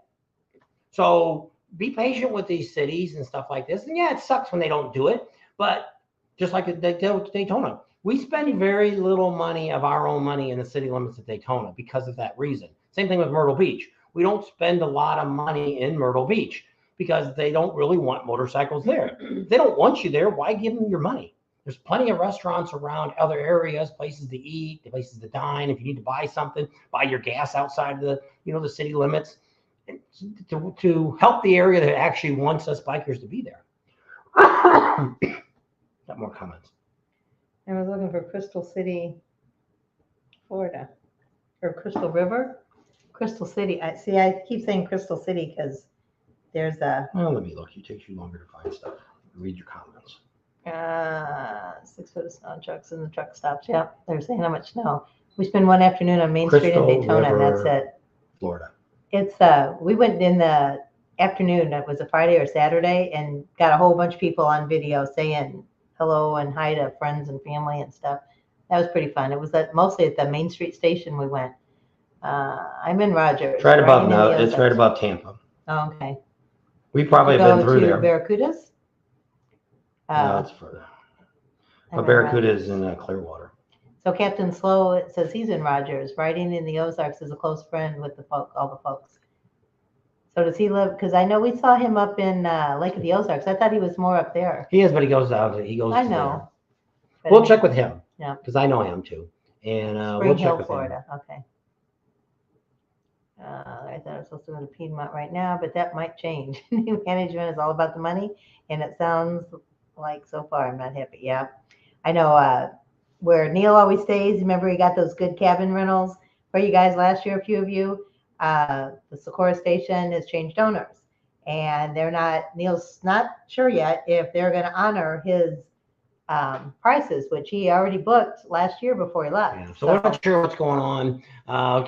So be patient with these cities and stuff like this. And yeah, it sucks when they don't do it, but just like they did with Daytona, we spend very little money of our own money in the city limits of Daytona because of that reason. Same thing with Myrtle Beach. We don't spend a lot of money in Myrtle Beach because they don't really want motorcycles there. If they don't want you there, why give them your money? There's plenty of restaurants around other areas, places to eat, places to dine. If you need to buy something, buy your gas outside the city limits to help the area that actually wants us bikers to be there. Got more comments. I was looking for Crystal City, Florida, or Crystal River, Crystal City. I keep saying Crystal City because there's a. Well, let me look. It takes you longer to find stuff. Read your comments. 6 foot of snow trucks in the truck stops. Yep, they're saying how much snow. We spend one afternoon on Main Street in Daytona, and that's it. Florida. It's we went in the afternoon. It was a Friday or Saturday, and got a whole bunch of people on video saying hello and hi to friends and family and stuff. That was pretty fun. It was mostly at the Main Street station we went. I'm in Rogers. It's right above now. It's right above Tampa. Oh, okay. We probably have been through there. Barracudas? No, it's further. But Barracuda is in Clearwater. So Captain Slow, it says he's in Rogers. Riding in the Ozarks is a close friend with all the folks. So does he live? Because I know we saw him up in Lake of the Ozarks. I thought he was more up there. He is, but he goes down. He goes. I know. We'll check with him. Yeah. Because I know him too, and Spring we'll check Hill, with Florida. him. Okay. I thought I was supposed to go to Piedmont right now, but that might change. New management is all about the money, and it sounds like so far I'm not happy. Yeah, I know where Neil always stays. Remember, he got those good cabin rentals for you guys last year. A few of you. The Socorro station has changed owners, and Neil's not sure yet if they're going to honor his prices, which he already booked last year before he left. Yeah, so we're not sure what's going on.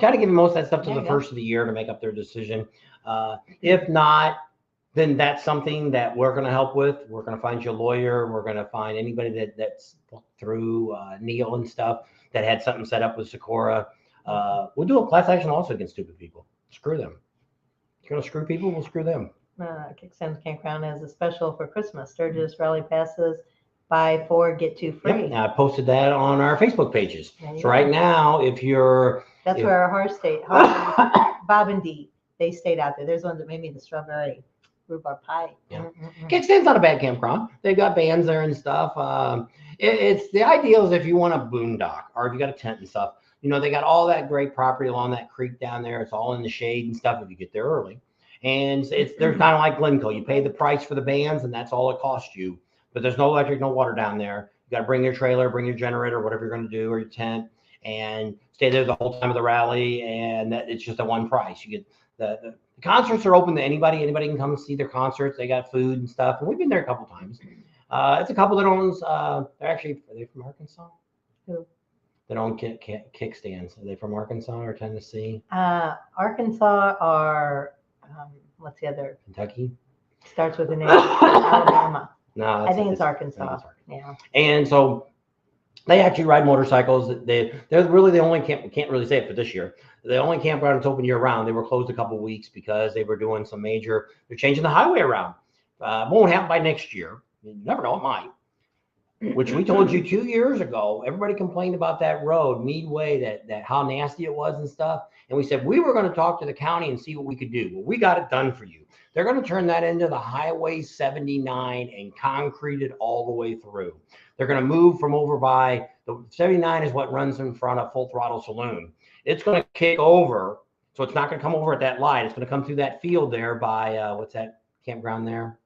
Kind of giving most of that stuff to There the you go. first of the year to make up their decision. If not, then that's something that we're going to help with. We're going to find you a lawyer. We're going to find anybody that's through Neil and stuff that had something set up with Socorro. We'll do a class action also against stupid people. Screw them. You're going to screw people, we'll screw them. Kickstands Campground has a special for Christmas. Sturgis rally passes, buy 4, get 2 free. Yep, I posted that on our Facebook pages. There you So go. right now, if you're... That's where our horse stayed. Bob and Dee, they stayed out there. There's ones that made me the strawberry rhubarb pie. Yeah. Kickstand's not a bad campground. They've got bands there and stuff. It's the ideal is if you want a boondock or if you got a tent and stuff. You know, they got all that great property along that creek down there. It's all in the shade and stuff if you get there early. And they're kind of like Glencoe. You pay the price for the bands and that's all it costs you. But there's no electric, no water down there. You got to bring your trailer, bring your generator, whatever you're going to do, or your tent, and stay there the whole time of the rally. And it's just a one price. You get the concerts are open to anybody. Anybody can come and see their concerts. They got food and stuff. And we've been there a couple times. It's a couple that owns. Are they from Arkansas? Who? That own kickstands. Are they from Arkansas or Tennessee? Arkansas or what's the other? Kentucky. Starts with an A. Alabama. No, I think it's Arkansas. Yeah. And so they actually ride motorcycles. They're really the only camp. We can't really say it for this year. The only campground that's open year round. They were closed a couple of weeks because they were doing some major. They're changing the highway around. Won't happen by next year. You never know, it might. Which we told you 2 years ago. Everybody complained about that road, Mead Way, that how nasty it was and stuff. And we said we were going to talk to the county and see what we could do. Well, we got it done for you. They're going to turn that into the Highway 79 and concrete it all the way through. They're going to move from over by the 79 is what runs in front of Full Throttle Saloon. It's going to kick over. So it's not going to come over at that light. It's going to come through that field there by, what's that campground there?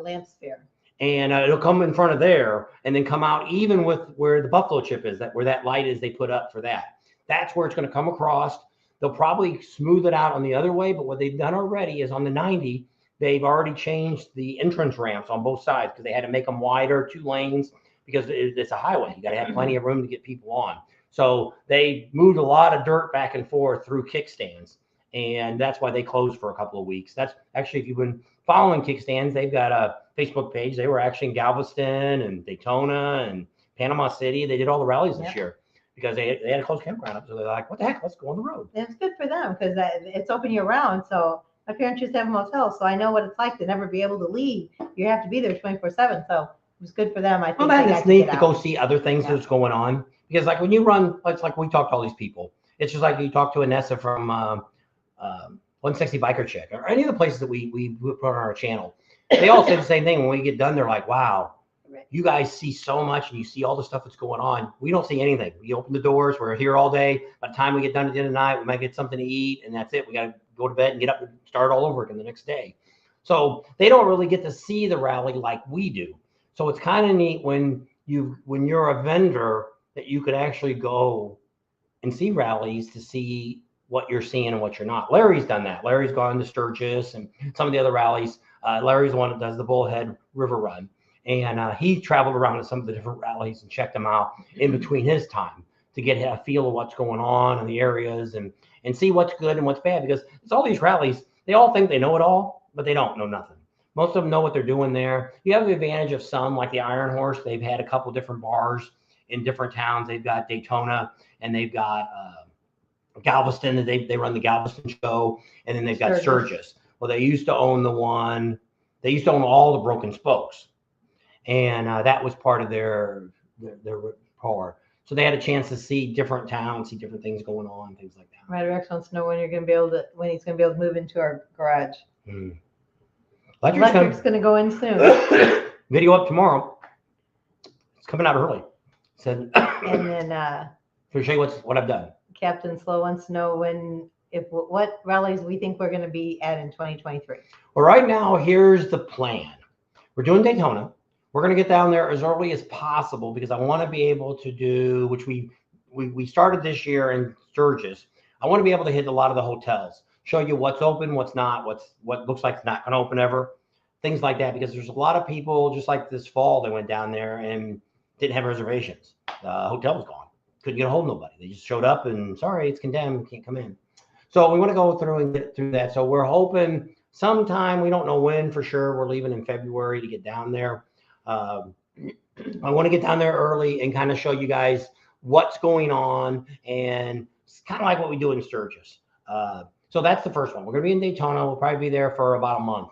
Leasburg. And it'll come in front of there and then come out even with where the buffalo chip is, where that light is they put up for that. That's where it's going to come across. They'll probably smooth it out on the other way, but what they've done already is on the 90, they've already changed the entrance ramps on both sides because they had to make them wider, 2 lanes, because it's a highway. You got to have plenty of room to get people on. So they moved a lot of dirt back and forth through kickstands, and that's why they closed for a couple of weeks. That's actually, if you've been following kickstands, they've got a Facebook page. They were actually in Galveston and Daytona and Panama City. They did all the rallies this year because they had a closed campground up. So they're like, what the heck? Let's go on the road. It's good for them because it's open year round. So my parents used to have a motel, so I know what it's like to never be able to leave. You have to be there 24/7. So it was good for them. I think. Well, that is neat to go see other things that's going on, because like when you run, it's like we talk to all these people. It's just like you talk to Anessa from 160 Biker Chick or any of the places that we put on our channel. They all say the same thing. When we get done, they're like, wow, you guys see so much and you see all the stuff that's going on. We don't see anything. We open the doors. We're here all day. By the time we get done at the end of the night, we might get something to eat, and that's it. We got to go to bed and get up and start all over again the next day. So they don't really get to see the rally like we do. So it's kind of neat when you're a vendor that you could actually go and see rallies to see what you're seeing and what you're not. Larry's done that. Larry's gone to Sturgis and some of the other rallies. Larry's the one that does the Bullhead River Run. And he traveled around to some of the different rallies and checked them out in between his time to get a feel of what's going on in the areas and see what's good and what's bad, because it's all these rallies. They all think they know it all, but they don't know nothing. Most of them know what they're doing there. You have the advantage of some, like the Iron Horse. They've had a couple different bars in different towns. They've got Daytona and they've got Galveston. They run the Galveston show, and then they've got Sturgis. Well, they used to own all the Broken Spokes, and that was part of their power. So they had a chance to see different towns, see different things going on, things like that. Ryder X wants to know when he's going to be able to move into our garage. Electric's going to go in soon. Video up tomorrow. It's coming out early. And then to show you what I've done. Captain Slow wants to know what rallies we think we're going to be at in 2023. Well, right now, here's the plan. We're doing Daytona. We're going to get down there as early as possible because I want to be able to do, which we started this year in Sturgis. I want to be able to hit a lot of the hotels. show you what's open, what's not, what looks like it's not going to open ever, things like that. Because there's a lot of people, just like this fall, that went down there and didn't have reservations. The hotel was gone. Couldn't get a hold of nobody. They just showed up and sorry, it's condemned. Can't come in. So we want to go through and get through that. So we're hoping sometime, we don't know when for sure. We're leaving in February to get down there. I want to get down there early and kind of show you guys what's going on. And it's kind of like what we do in Sturgis. So that's the first one. We're going to be in Daytona. We'll probably be there for about a month.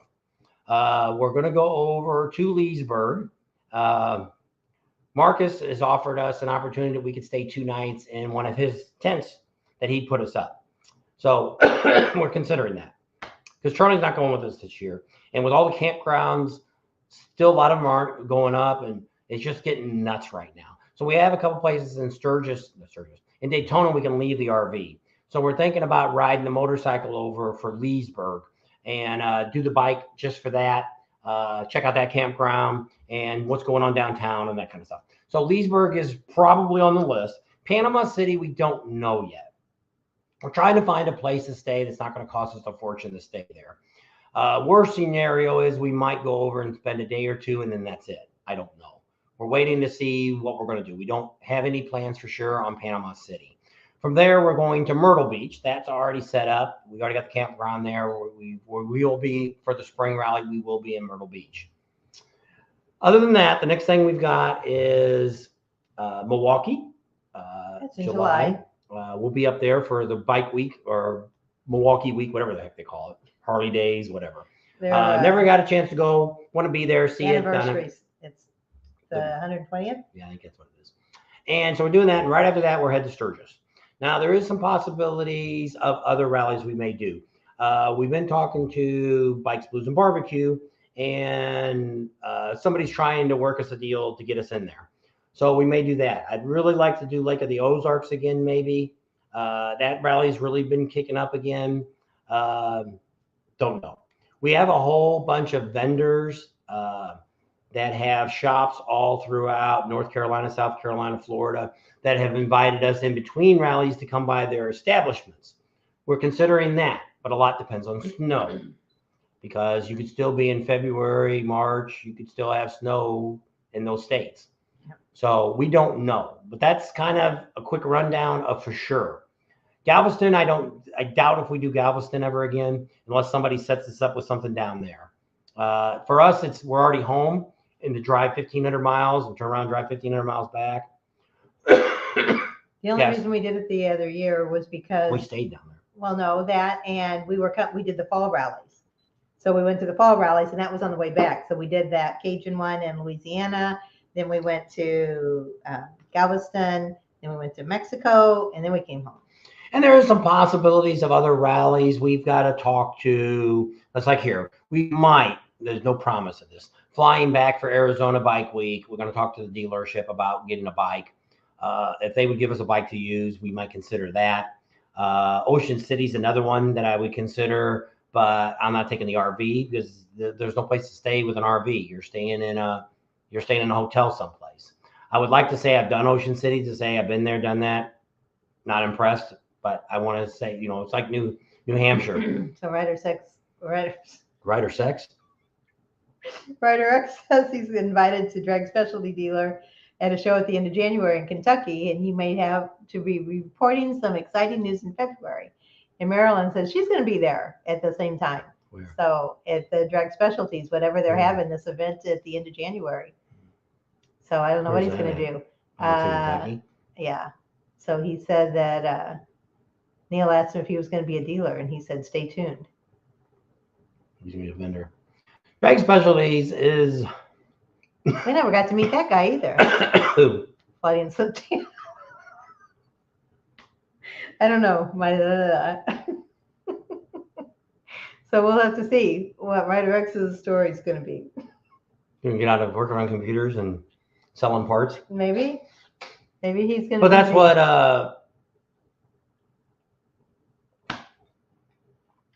We're going to go over to Leasburg. Marcus has offered us an opportunity that we could stay 2 nights in one of his tents that he put us up. So we're considering that because Charlie's not going with us this year. And with all the campgrounds, still a lot of them aren't going up, and it's just getting nuts right now. So we have a couple places in in Daytona, we can leave the RV. So we're thinking about riding the motorcycle over for Leasburg and do the bike just for that. Check out that campground and what's going on downtown and that kind of stuff. So Leasburg is probably on the list. Panama City, we don't know yet. We're trying to find a place to stay that's not going to cost us a fortune to stay there. Worst scenario is we might go over and spend a day or two, and then that's it. I don't know. We're waiting to see what we're going to do. We don't have any plans for sure on Panama City. From there, we're going to Myrtle Beach. That's already set up. We already got the campground there where we will be for the spring rally. We will be in Myrtle Beach. Other than that, the next thing we've got is Milwaukee. That's in July. We'll be up there for the bike week or Milwaukee week, whatever the heck they call it. Harley days, whatever. Never got a chance to go. Want to be there, see it. Anniversaries. It's the 120th. Yeah, I think that's what it is. And so we're doing that. And right after that, we're headed to Sturgis. Now, there is some possibilities of other rallies we may do. We've been talking to Bikes, Blues, and Barbecue, and somebody's trying to work us a deal to get us in there. So we may do that. I'd really like to do Lake of the Ozarks again, maybe. That rally's really been kicking up again. Don't know. We have a whole bunch of vendors that have shops all throughout North Carolina, South Carolina, Florida, that have invited us in between rallies to come by their establishments. We're considering that, but a lot depends on snow because you could still be in February, March, you could still have snow in those states. So we don't know, but that's kind of a quick rundown of for sure. Galveston, I doubt if we do Galveston ever again, unless somebody sets us up with something down there. For us, we're already home and to drive 1,500 miles and turn around and drive 1,500 miles back. The only reason we did it the other year was because we stayed down there. Well, no, that and we did the fall rallies. So we went to the fall rallies, and that was on the way back. So we did that Cajun one in Louisiana. Then we went to Galveston. Then we went to Mexico, and then we came home. And there are some possibilities of other rallies we've got to talk to. That's like here. We might, there's no promise of this, flying back for Arizona Bike Week. We're going to talk to the dealership about getting a bike. If they would give us a bike to use, we might consider that. Ocean City's another one that I would consider, but I'm not taking the RV because there's no place to stay with an RV. You're staying in a hotel someplace. I would like to say I've done Ocean City, to say I've been there, done that. Not impressed, but I want to say, it's like New Hampshire. So Ryder X says he's invited to drag specialty dealer at a show at the end of January in Kentucky, and he may have to be reporting some exciting news in February. And Marilyn says she's going to be there at the same time. Where? So at the drag specialties, whatever they're having this event at the end of January. So I don't know what he's going to do. Yeah. So he said that Neil asked him if he was going to be a dealer, and he said, stay tuned. He's going to be a vendor. Drag specialties is... We never got to meet that guy either. Who? Claudian Santana. I don't know. So we'll have to see what Ryder X's story is going to be. You're going to get out of work around computers and selling parts? Maybe he's going to. But that's what...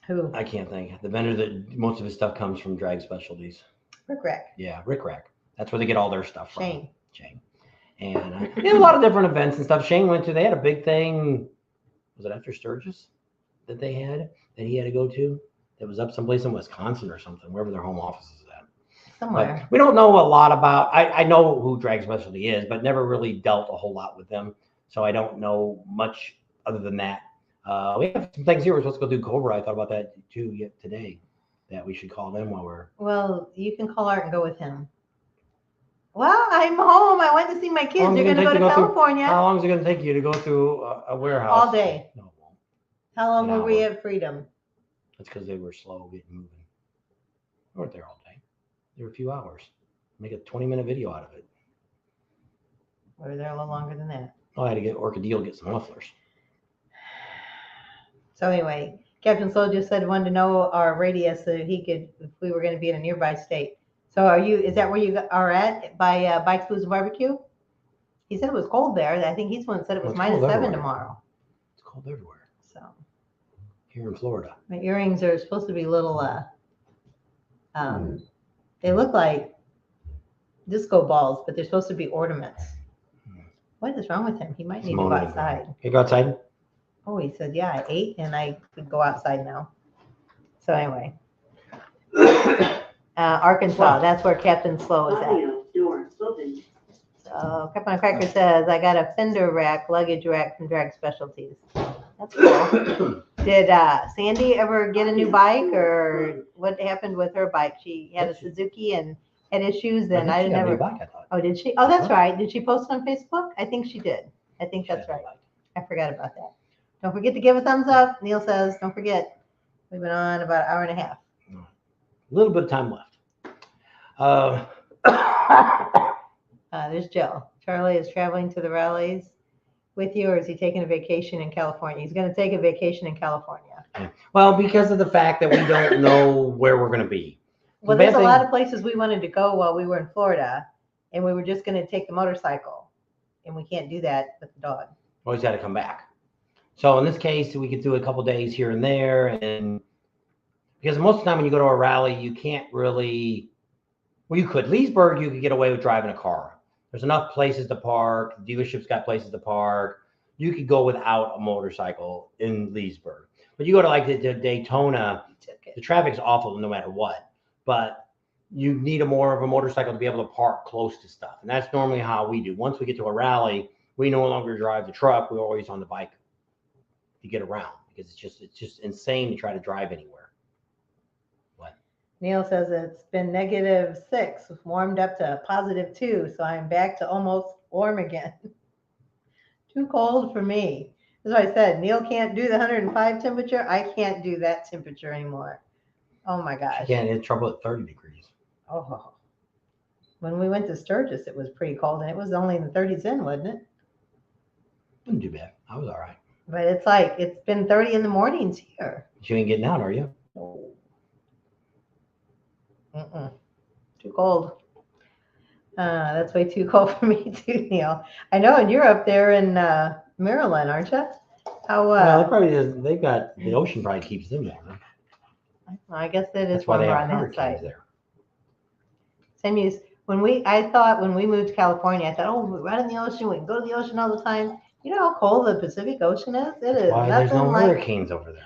Who? I can't think. The vendor that most of his stuff comes from drag specialties. Rick Rack. Yeah, Rick Rack. That's where they get all their stuff from. Shane. And they have a lot of different events and stuff. Shane went to, they had a big thing. Was it after Sturgis? that they had that he had to go to. That was up someplace in Wisconsin or something, wherever their home office is at. Somewhere. But we don't know a lot about. I know who Drag Specialty is, but never really dealt a whole lot with them, so I don't know much other than that. We have some things here. We're supposed to go do Cobra. I thought about that too yet today. That we should call them while we're. Well, you can call Art and go with him. Well, I'm home. I went to see my kids. They're going to go to California. How long is it going to take you to go through a warehouse? All day. No, it won't. How long were we at Freedom? That's because they were slow getting moving. They weren't there all day. They were a few hours. Make a 20-minute video out of it. We were there a little longer than that. I had to get Orchideel get some mufflers. So anyway, Captain Slow just said wanted to know our radius so that he could, if we were going to be in a nearby state. So is that where you are at by Bikes, Booze, and Barbecue? He said it was cold there. I think he's the one that said it was -7 tomorrow. It's cold everywhere. So here in Florida. My earrings are supposed to be little, they look like disco balls, but they're supposed to be ornaments. What is wrong with him? He might need to go outside. Can you go outside? Oh, he said, yeah, I ate and I could go outside now. So anyway. Arkansas, that's where Captain Slow is at. Door open. So Captain Cracker says, I got a fender rack, luggage rack from Drag Specialties. That's cool. Did Sandy ever get a new bike, or what happened with her bike? She had a Suzuki and had issues, and I didn't ever. Bike, I thought. Oh, did she? Oh, that's right. Did she post it on Facebook? I think she did. I think that's right. I forgot about that. Don't forget to give a thumbs up. Neil says, don't forget. We've been on about an hour and a half. A little bit of time left. There's Jill. Charlie is traveling to the rallies with you, or is he taking a vacation in California? He's going to take a vacation in California. Yeah. Well, because of the fact that we don't know where we're going to be. Well, there's a lot of places we wanted to go while we were in Florida, and we were just going to take the motorcycle, and we can't do that with the dog. Always got to come back. So in this case, we could do a couple days here and there, and because most of the time when you go to a rally, you can't really. Well, you could. Leasburg, you could get away with driving a car. There's enough places to park. Dealerships got places to park. You could go without a motorcycle in Leasburg. But you go to like the Daytona, the traffic's awful no matter what. But you need more of a motorcycle to be able to park close to stuff. And that's normally how we do. Once we get to a rally, we no longer drive the truck. We're always on the bike to get around because it's just insane to try to drive anywhere. What? Neil says it's been -6, warmed up to +2, so I'm back to almost warm again. Too cold for me. That's what I said. Neil can't do the 105 temperature. I can't do that temperature anymore. Oh my gosh. You can't hit trouble at 30 degrees. Oh. When we went to Sturgis, it was pretty cold, and it was only in the 30s in, wasn't it? Wasn't too bad. I was all right. But it's like, it's been 30 in the mornings here. But you ain't getting out, are you? No. Too cold. That's way too cold for me too, Neil. I know, and you're up there in Maryland, aren't you? How? Well, they've got the ocean probably keeps them warm. I guess that is That's why they warmer have on that hurricanes side. there. Same use. I thought when we moved to California, I thought, oh, we're right in the ocean. We can go to the ocean all the time. You know how cold the Pacific Ocean is? It is Why there's no hurricanes over there.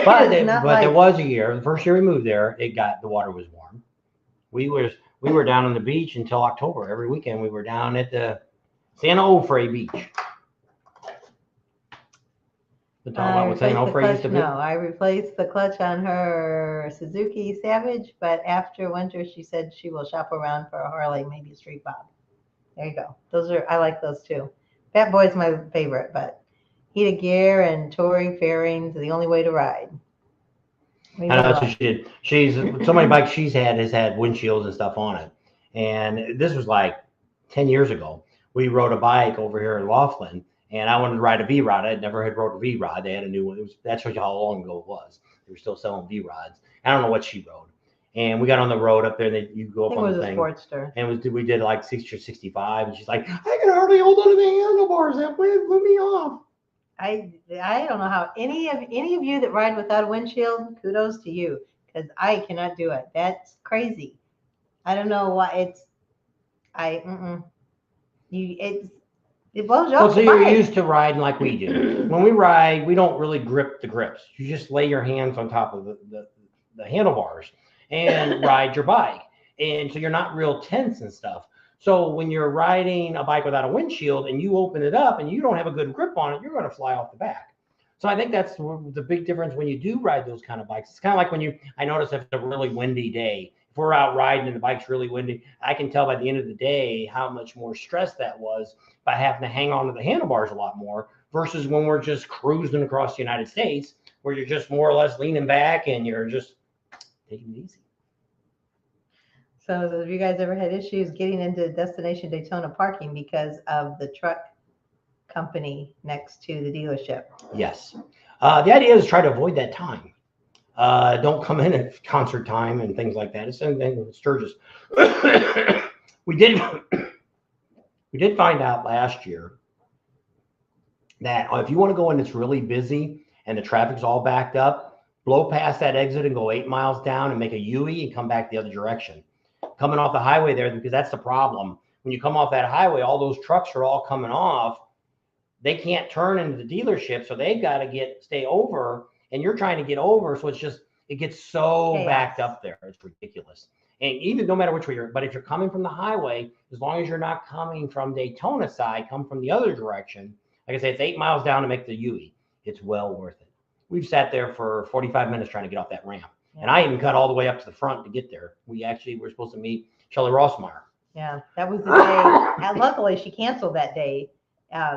But there was a year. The first year we moved there, the water was warm. We were down on the beach until October. Every weekend we were down at the San Onofre beach. The talk about what San Onofre used to be. No, I replaced the clutch on her Suzuki Savage, but after winter, she said she will shop around for a Harley, maybe a Street Bob. There you go. I like those too. Fat Boy's my favorite, but heated gear and Tory fairings are the only way to ride. I know that's what she did. So many bikes she's has had windshields and stuff on it. And this was like 10 years ago. We rode a bike over here in Laughlin, and I wanted to ride a V-Rod. I never had rode a V-Rod. They had a new one. That shows you how long ago it was. They were still selling V-Rods. I don't know what she rode. And we got on the road up there, and you go up on the thing. It was a Sportster. And we did like 60 or 65, and she's like, I can hardly hold on to the handlebars. That wind blew me off. I don't know how any of you that ride without a windshield, kudos to you, because I cannot do it. That's crazy. I don't know why It blows you Well, off so the you're bike. used to riding like we do. When we ride, we don't really grip the grips. You just lay your hands on top of the handlebars and ride your bike. And so you're not real tense and stuff. So when you're riding a bike without a windshield and you open it up and you don't have a good grip on it, you're going to fly off the back. So I think that's the big difference when you do ride those kind of bikes. It's kind of like when I notice if it's a really windy day, if we're out riding and the bike's really windy, I can tell by the end of the day how much more stress that was by having to hang on to the handlebars a lot more versus when we're just cruising across the United States where you're just more or less leaning back and you're just taking it easy. So have you guys ever had issues getting into Destination Daytona parking because of the truck company next to the dealership? Yes. The idea is try to avoid that time. Don't come in at concert time and things like that. It's the same thing with Sturgis. we did find out last year that if you want to go in it's really busy and the traffic's all backed up, blow past that exit and go 8 miles down and make a U-turn and come back the other direction. Coming off the highway there, because that's the problem. When you come off that highway, all those trucks are all coming off. They can't turn into the dealership, so they've got to stay over, and you're trying to get over. So it gets so Chaos. backed up there. It's ridiculous. And even no matter which way but if you're coming from the highway, as long as you're not coming from Daytona side, come from the other direction. Like I say, it's 8 miles down to make the U-turn. It's well worth it. We've sat there for 45 minutes trying to get off that ramp. Yeah. And I even cut all the way up to the front to get there. We were supposed to meet Shelley Rossmeyer. Yeah, that was the day. Luckily, she canceled that day.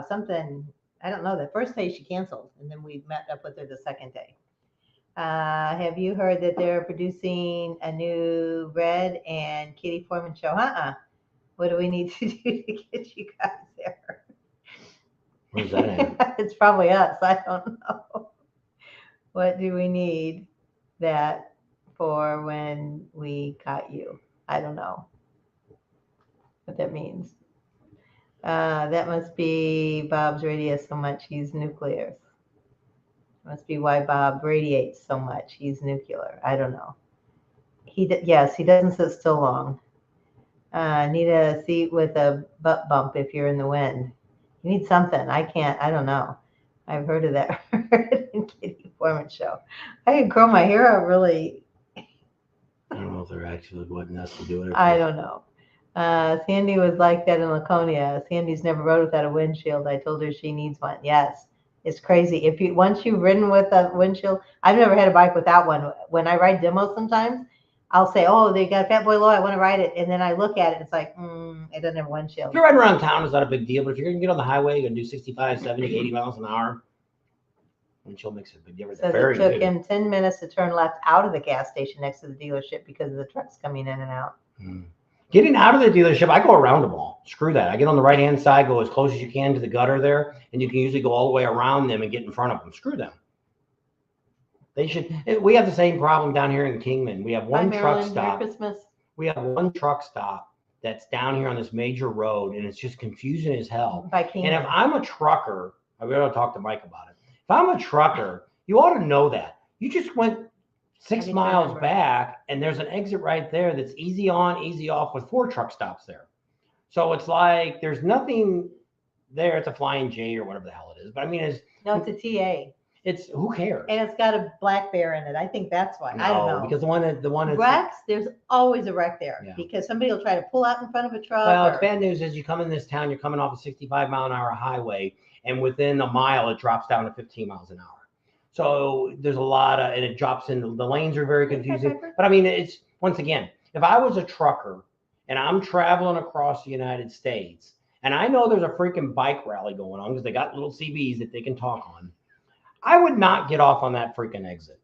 Something, I don't know, the first day she canceled, and then we met up with her the second day. Have you heard that they're producing a new Red and Kitty Foreman show? What do we need to do to get you guys there? Where's that at? It's probably us. I don't know. What do we need that for when we got you? I don't know what that means. That must be Bob's radius so much he's nuclear. Must be why Bob radiates so much. He's nuclear. I don't know. Yes, he doesn't sit still long. Need a seat with a butt bump if you're in the wind. You need something. I don't know. I've heard of that Kitty Foreman show. I could curl my hair out really. I don't know if they're actually wanting us to do it. I don't know. Sandy was like that in Laconia. Sandy's never rode without a windshield. I told her she needs one. Yes, it's crazy. Once you've ridden with a windshield, I've never had a bike without one. When I ride demos sometimes, I'll say, oh, they got Fat Boy Low, I want to ride it. And then I look at it, it's like, it doesn't have a windshield. If you're riding around town, it's not a big deal. But if you're going to get on the highway, you're going to do 65, 70, 80 miles an hour, windshield makes a big difference. So it took him 10 minutes to turn left out of the gas station next to the dealership because of the trucks coming in and out. Getting out of the dealership, I go around them all. Screw that. I get on the right-hand side, go as close as you can to the gutter there, and you can usually go all the way around them and get in front of them. Screw them. They should. We have the same problem down here in Kingman. We have one truck stop. Merry Christmas. We have one truck stop that's down here on this major road, and it's just confusing as hell. By Kingman. And if I'm a trucker, I will talk to Mike about it. If I'm a trucker, you ought to know that. You just went 6 miles back, and there's an exit right there that's easy on, easy off with 4 truck stops there. So it's like there's nothing there. It's a Flying J or whatever the hell it is. But I mean, it's a TA. It's who cares? And it's got a black bear in it. I think that's why. I don't know. Because the one wrecks, there's always a wreck there because somebody will try to pull out in front of a truck. Well, it's bad news is you come in this town, you're coming off a 65 mile an hour highway, and within a mile it drops down to 15 miles an hour. So there's a lot of, and it drops in. The lanes are very confusing. But I mean, it's once again, if I was a trucker and I'm traveling across the United States, and I know there's a freaking bike rally going on because they got little CBs that they can talk on, I would not get off on that freaking exit.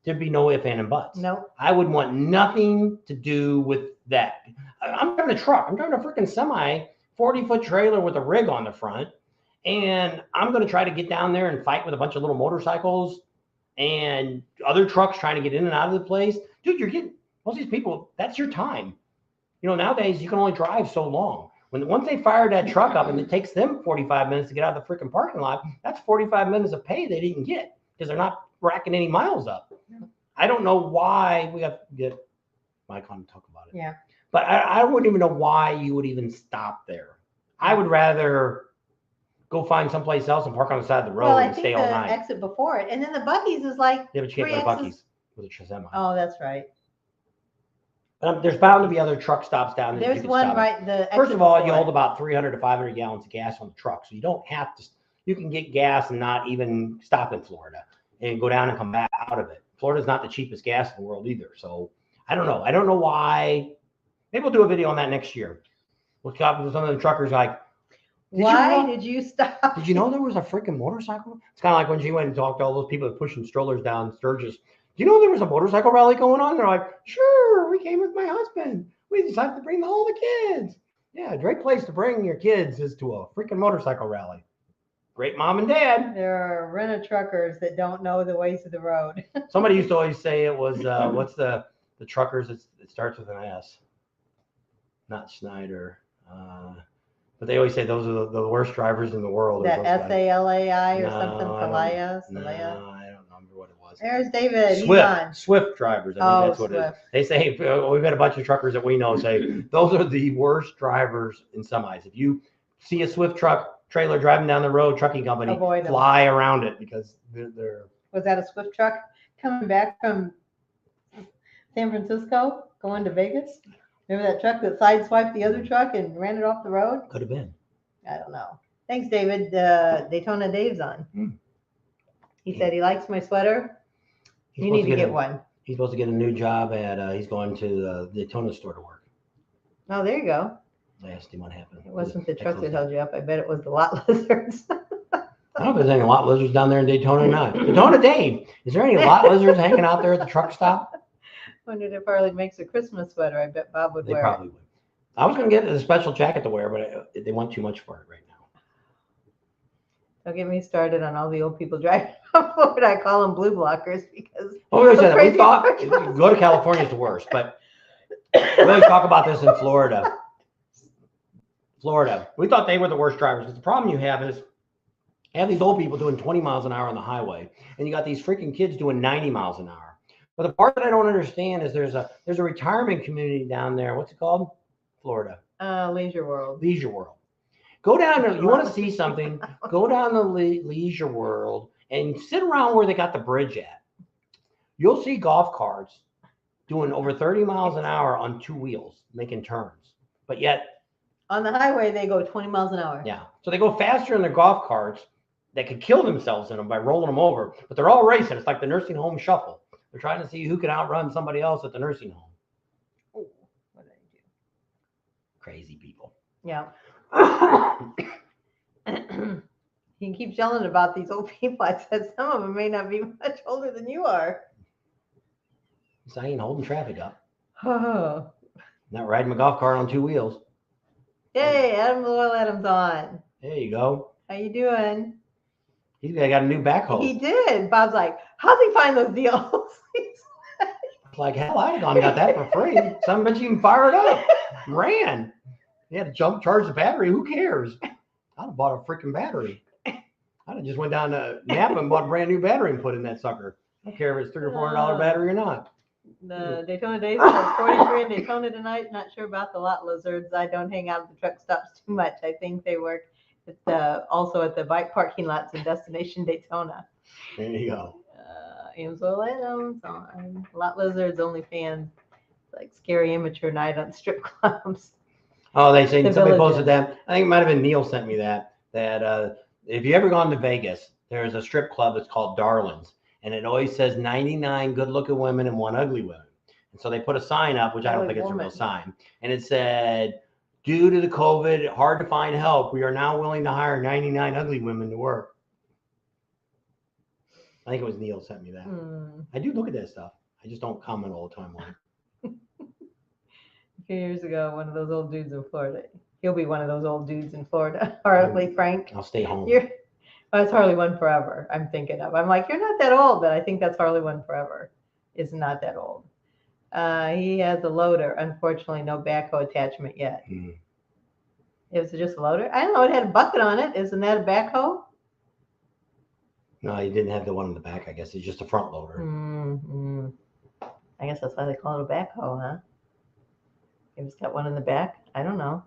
There'd be no ifs, ands, and buts. No. I would want nothing to do with that. I'm driving a truck. I'm driving a freaking semi 40-foot trailer with a rig on the front. And I'm going to try to get down there and fight with a bunch of little motorcycles and other trucks trying to get in and out of the place. Dude, you're getting, most of these people, that's your time. You know, nowadays you can only drive so long. Once they fire that truck up and it takes them 45 minutes to get out of the freaking parking lot, that's 45 minutes of pay they didn't get because they're not racking any miles up. I don't know why we have to get Mike on to talk about it. Yeah. But I wouldn't even know why you would even stop there. I would rather go find someplace else and park on the side of the road Well, I and think stay the all night. exit before it, and then the Buc-ee's is like Yeah, but you can't three go to exits. Buc-ee's with a semi. Oh, that's right. But there's bound to be other truck stops down there. There's one right. First of all, you hold about 300 to 500 gallons of gas on the truck, so you don't have to. You can get gas and not even stop in Florida and go down and come back out of it. Florida's not the cheapest gas in the world either. So I don't know. I don't know why. Maybe we'll do a video on that next year. We'll talk with some of the truckers like, why did you stop? Did you know there was a freaking motorcycle? It's kind of like when she went and talked to all those people that pushing strollers down Sturgis. Do you know there was a motorcycle rally going on? They're like, sure, we came with my husband. We decided to bring all the kids. Yeah, a great place to bring your kids is to a freaking motorcycle rally. Great mom and dad. There are rent-a-truckers that don't know the ways of the road. Somebody used to always say it was, what's the truckers? It starts with an S. Not Snyder. But they always say those are the worst drivers in the world. That SALAI or No, something, Salaya. No, I don't remember what it was. There's David. Swift drivers. I think that's what it is. They say, we've got a bunch of truckers that we know say those are the worst drivers in semis. If you see a Swift truck trailer driving down the road, trucking company, fly around it because they're. Was that a Swift truck coming back from San Francisco going to Vegas? Remember that truck that sideswiped the other truck and ran it off the road? Could have been. I don't know. Thanks, David. Daytona Dave's on. He said he likes my sweater. You need to get one. He's supposed to get a new job at, he's going to the Daytona store to work. Oh, there you go. I asked him what happened. It wasn't the truck that held you up. I bet it was the lot lizards. I don't know if there's any lot lizards down there in Daytona or not. Daytona Dave, is there any lot lizards hanging out there at the truck stop? Wondered if Harley makes a Christmas sweater. I bet Bob would wear it. They probably would. I was going to get a special jacket to wear, but they want too much for it right now. Don't get me started on all the old people driving on Florida. I call them blue blockers because. Oh, we said that. We thought go to California is the worst, but we always talk about this in Florida. We thought they were the worst drivers because the problem you have is you have these old people doing 20 miles an hour on the highway, and you got these freaking kids doing 90 miles an hour. But the part that I don't understand is there's a retirement community down there. What's it called? Florida. Leisure World. Leisure World. Go down there. You want to see something? Go down the Leisure World and sit around where they got the bridge at. You'll see golf carts doing over 30 miles an hour on two wheels, making turns. But yet on the highway, they go 20 miles an hour. Yeah. So they go faster in their golf carts that could kill themselves in them by rolling them over. But they're all racing. It's like the nursing home shuffle. They're trying to see who can outrun somebody else at the nursing home. Oh, what did I do? Crazy people. Yeah. He keeps yelling about these old people. I said some of them may not be much older than you are. So I ain't holding traffic up. Oh. Not riding my golf cart on two wheels. Hey, Adam Loyal Adam's on. There you go. How you doing? He's got a new backhoe. He did. Bob's like, how's he find those deals? Like, hell, I'd have gone and got that for free. Some bitch even fired up. Ran. He had to charge the battery. Who cares? I'd have bought a freaking battery. I'd have just went down to Napa and bought a brand new battery and put in that sucker. I don't care if it's $300 or $400 battery or not. The Daytona Days has 43 in Daytona tonight. Not sure about the lot lizards. I don't hang out at the truck stops too much. I think they work also at the bike parking lots in Destination Daytona. There you go. Amsel Adams on Lot Lizards OnlyFans. Like scary immature night on strip clubs. Oh, they say somebody posted that. I think it might have been Neil sent me that if you ever gone to Vegas, there's a strip club that's called Darlin's, and it always says 99 good-looking women and 1 ugly woman. And so they put a sign up, which I don't think it's a real sign, and it said, due to the COVID, hard to find help, we are now willing to hire 99 ugly women to work. I think it was Neil sent me that. I do look at that stuff. I just don't comment all the time on it. A few years ago, one of those old dudes in Florida. He'll be one of those old dudes in Florida. Harley Frank. I'll stay home. It's Harley One Forever. I'm thinking of. I'm like, you're not that old, but I think that's Harley One Forever. It's not that old. He has a loader. Unfortunately, no backhoe attachment yet. It was just a loader. I don't know. It had a bucket on it. Isn't that a backhoe? No, he didn't have the one in the back. I guess it's just a front loader. I guess that's why they call it a backhoe, huh? Maybe it's got one in the back. I don't know.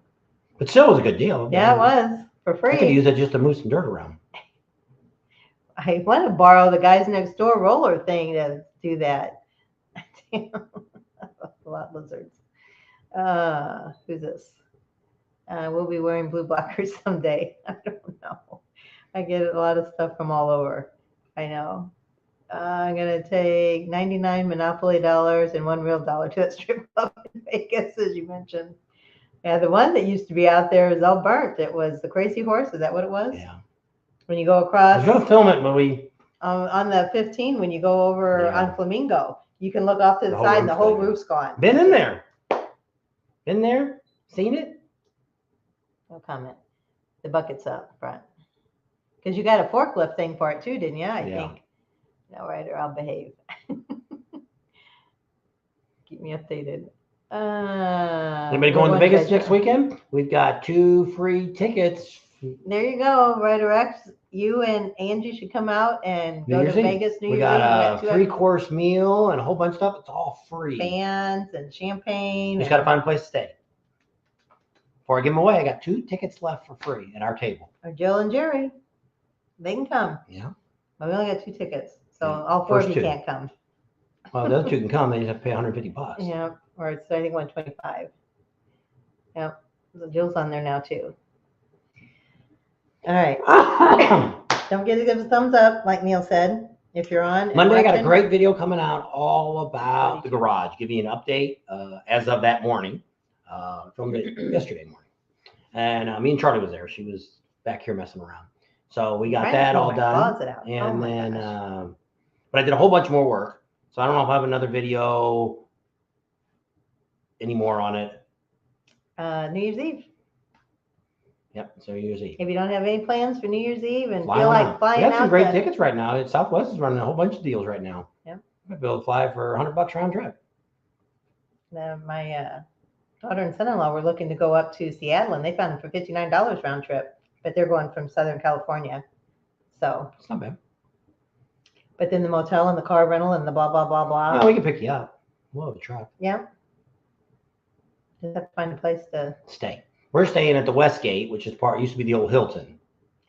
But still, it was a good deal. Yeah, it was. for I could free. use it just to move some dirt around. I want to borrow the guys next door roller thing to do that. A lot of lizards. Who's this? We'll be wearing blue blockers someday. I don't know. I get a lot of stuff from all over. I know. I'm going to take 99 Monopoly dollars and $1 real dollar to that strip club in Vegas, as you mentioned. Yeah, the one that used to be out there is all burnt. It was the Crazy Horse. Is that what it was? Yeah. When you go I across. was going to film it, but we. On the 15, when you go over on Flamingo, you can look off to the side and the whole roof's gone. Been in there. Been there? Seen it? No comment. The bucket's up front. Because you got a forklift thing for it too, didn't you? I think. No, right, or I'll behave. Keep me updated. Anybody going to Vegas next weekend? We've got 2 free tickets. There you go, Ryder X. You and Angie should come out and go to Vegas New Year's Eve. We got a 3-course meal and a whole bunch of stuff. It's all free. Fans and champagne. Just got to find a place to stay. Before I give them away, I got 2 tickets left for free at our table. Or Jill and Jerry. They can come. Yeah. Well, we only got 2 tickets, so all 4 of you can't come. Well, the other 2 can come. They just have to pay $150. Yeah, or it's I think $125. Yep. So Jill's on there now too. All right. Don't forget to give us a thumbs up, like Neil said, if you're on. Monday, I got a great video coming out all about the garage. Give you an update as of that morning. Filmed it yesterday morning. And me and Charlie was there. She was back here messing around. So we got that all done. And then, but I did a whole bunch more work. So I don't know if I have another video anymore on it. New Year's Eve. Yep, so New Year's Eve. If you don't have any plans for New Year's Eve and fly feel like flying out, we got some great tickets right now. Southwest is running a whole bunch of deals right now. Yep. I'd be able to fly for $100 round trip. My daughter and son-in-law were looking to go up to Seattle, and they found them for $59 round trip, but they're going from Southern California. So it's not bad. But then the motel and the car rental and the blah, blah, blah, blah. No, we can pick you up. We'll have a truck. Yeah. Just have to find a place to stay. We're staying at the Westgate, which is used to be the old Hilton.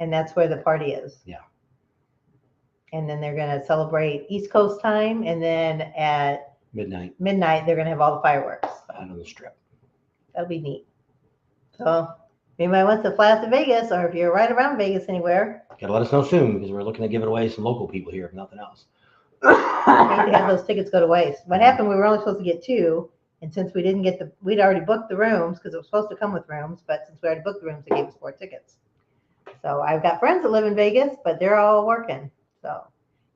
And that's where the party is. Yeah. And then they're going to celebrate East Coast time. And then at midnight, they're going to have all the fireworks. Out on the strip. That'll be neat. So if anybody wants to fly out to Vegas, or if you're right around Vegas anywhere. Got to let us know soon, because we're looking to give it away to some local people here, if nothing else. I hate to have those tickets go to waste. What happened, we were only supposed to get 2. And since we didn't get we'd already booked the rooms because it was supposed to come with rooms, but since we already booked the rooms, they gave us 4 tickets. So I've got friends that live in Vegas, but they're all working. So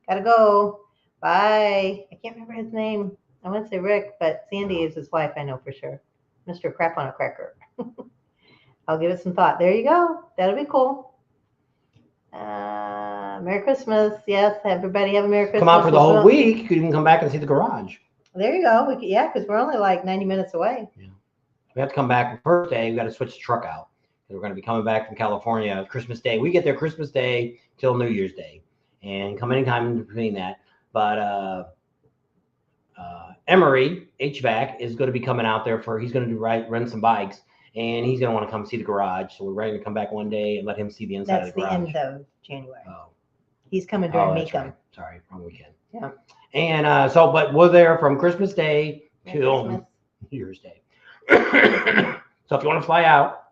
gotta go. Bye. I can't remember his name. I want to say Rick, but Sandy is his wife, I know for sure. Mr. Crap on a Cracker. I'll give it some thought. There you go. That'll be cool. Merry Christmas. Yes, everybody have a Merry Christmas. Come out for the whole week. You can come back and see the garage. There you go. Because we're only like 90 minutes away. Yeah. We have to come back the first day. We got to switch the truck out. We're going to be coming back from California Christmas Day. We get there Christmas Day till New Year's Day, and come anytime in between that. But Emery HVAC is going to be coming out there he's going to run some bikes, and he's going to want to come see the garage. So we're ready to come back one day and let him see the inside of the garage. That's the end of January. Oh. He's coming during Mecum. Right. Sorry, wrong weekend. Yeah. And but we're there from Christmas Day till New Year's Day. So if you want to fly out,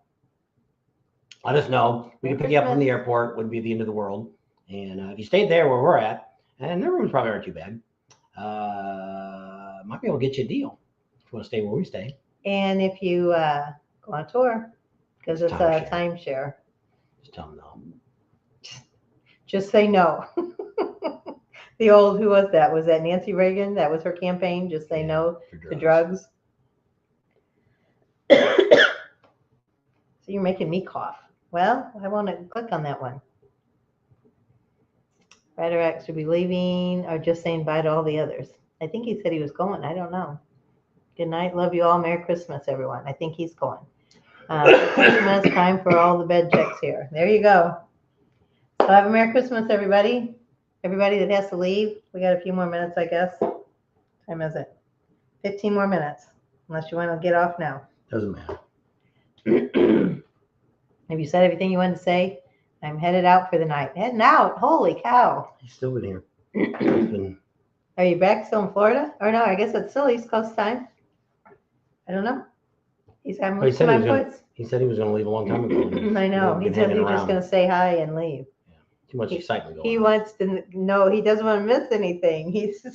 let us know. We can pick you up from the airport. Wouldn't be the end of the world. And if you stayed there where we're at, and their rooms probably aren't too bad, might be able to get you a deal if you want to stay where we stay. And if you go on tour, because it's a timeshare. Just tell them no. Just say no. The old, who was that? Was that Nancy Reagan? That was her campaign. Just say no to drugs. So you're making me cough. Well, I want to click on that one. Ryder X should be leaving or just saying bye to all the others. I think he said he was going. I don't know. Good night. Love you all. Merry Christmas, everyone. I think he's going. Christmas time for all the bed checks here. There you go. So have a Merry Christmas, everybody. Everybody that has to leave. We got a few more minutes, I guess. What time is it? 15 more minutes. Unless you want to get off now. Doesn't matter. Have you said everything you wanted to say? I'm headed out for the night. Heading out. Holy cow. He's still in here. He's been- Are you back still in Florida? Or no, I guess it's still East Coast time. I don't know. He's having Well, he looked said at he my was gonna- puts. He said he was going to leave a long time ago. I know. He said he was just going to say hi and leave. Too much excitement going He on. wants to know. He doesn't want to miss anything. He's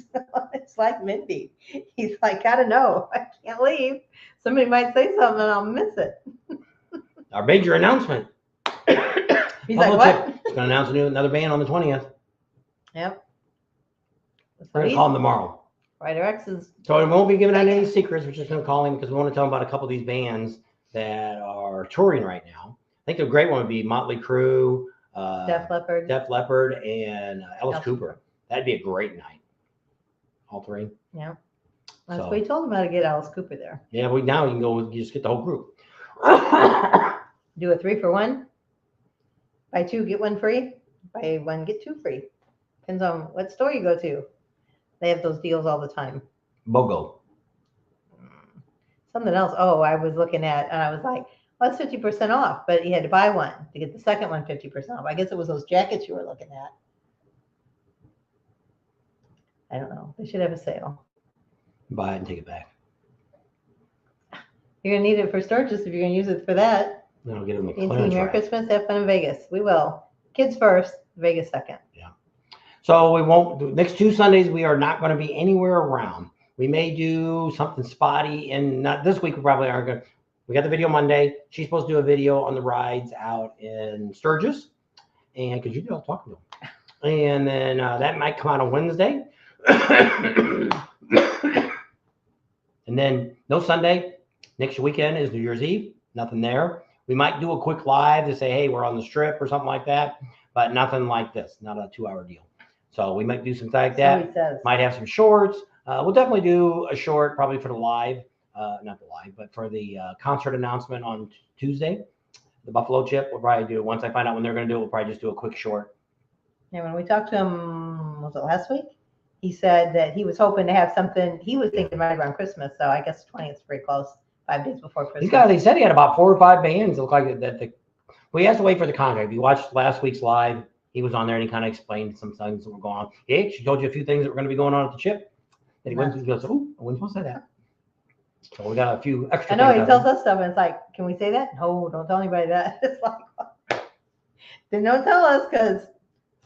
it's like Mindy. He's like, gotta know. I can't leave. Somebody might say something and I'll miss it. Our major announcement. He's like, what? It's going to announce another band on the 20th. Yep. We're going to call him tomorrow. Ryder X is. So we won't be giving out any secrets. We're just going to call him because we want to tell him about a couple of these bands that are touring right now. I think a great one would be Motley Crue, Def Leppard, and Alice Cooper. That'd be a great night. All three. Yeah. So we told him how to get Alice Cooper there. Yeah, now you can go. You just get the whole group. Do a 3-for-1. Buy 2, get 1 free. Buy 1, get 2 free. Depends on what store you go to. They have those deals all the time. BOGO. Something else. Oh, I was looking at, and I was like, well, it's 50% off, but you had to buy one to get the second one 50% off. I guess it was those jackets you were looking at. I don't know. They should have a sale. Buy it and take it back. You're going to need it for Sturgis if you're going to use it for that. Then I'll get them a Merry clearance rack. Christmas. Have fun in Vegas. We will. Kids first, Vegas second. Yeah. So we won't, next 2 Sundays, we are not going to be anywhere around. We may do something spotty, and not this week. We probably aren't going to. We got the video Monday. She's supposed to do a video on the rides out in Sturgis, and because you know, talking to them. And then that might come out on Wednesday. And then no Sunday. Next weekend is New Year's Eve. Nothing there. We might do a quick live to say, hey, we're on the strip or something like that, but nothing like this. Not a 2-hour deal. So we might do something like that. Might have some shorts. We'll definitely do a short probably for the live. Not the live, but for the concert announcement on Tuesday, the Buffalo Chip. We'll probably do, once I find out when they're going to do it, we'll probably just do a quick short. Yeah, when we talked to him, was it last week? He said that he was hoping to have something, he was thinking right around Christmas, so I guess 20th is pretty close, 5 days before Christmas. He said he had about 4 or 5 bands. It looked like that. We have to wait for the contract. If you watched last week's live, he was on there and he kind of explained some things that were going on. Yeah, she told you a few things that were going to be going on at the Chip. And he goes, oh, I wasn't supposed to say that. So we got a few extra. I know, he tells us stuff and it's like, can we say that? No, don't tell anybody that. It's like, then don't tell us because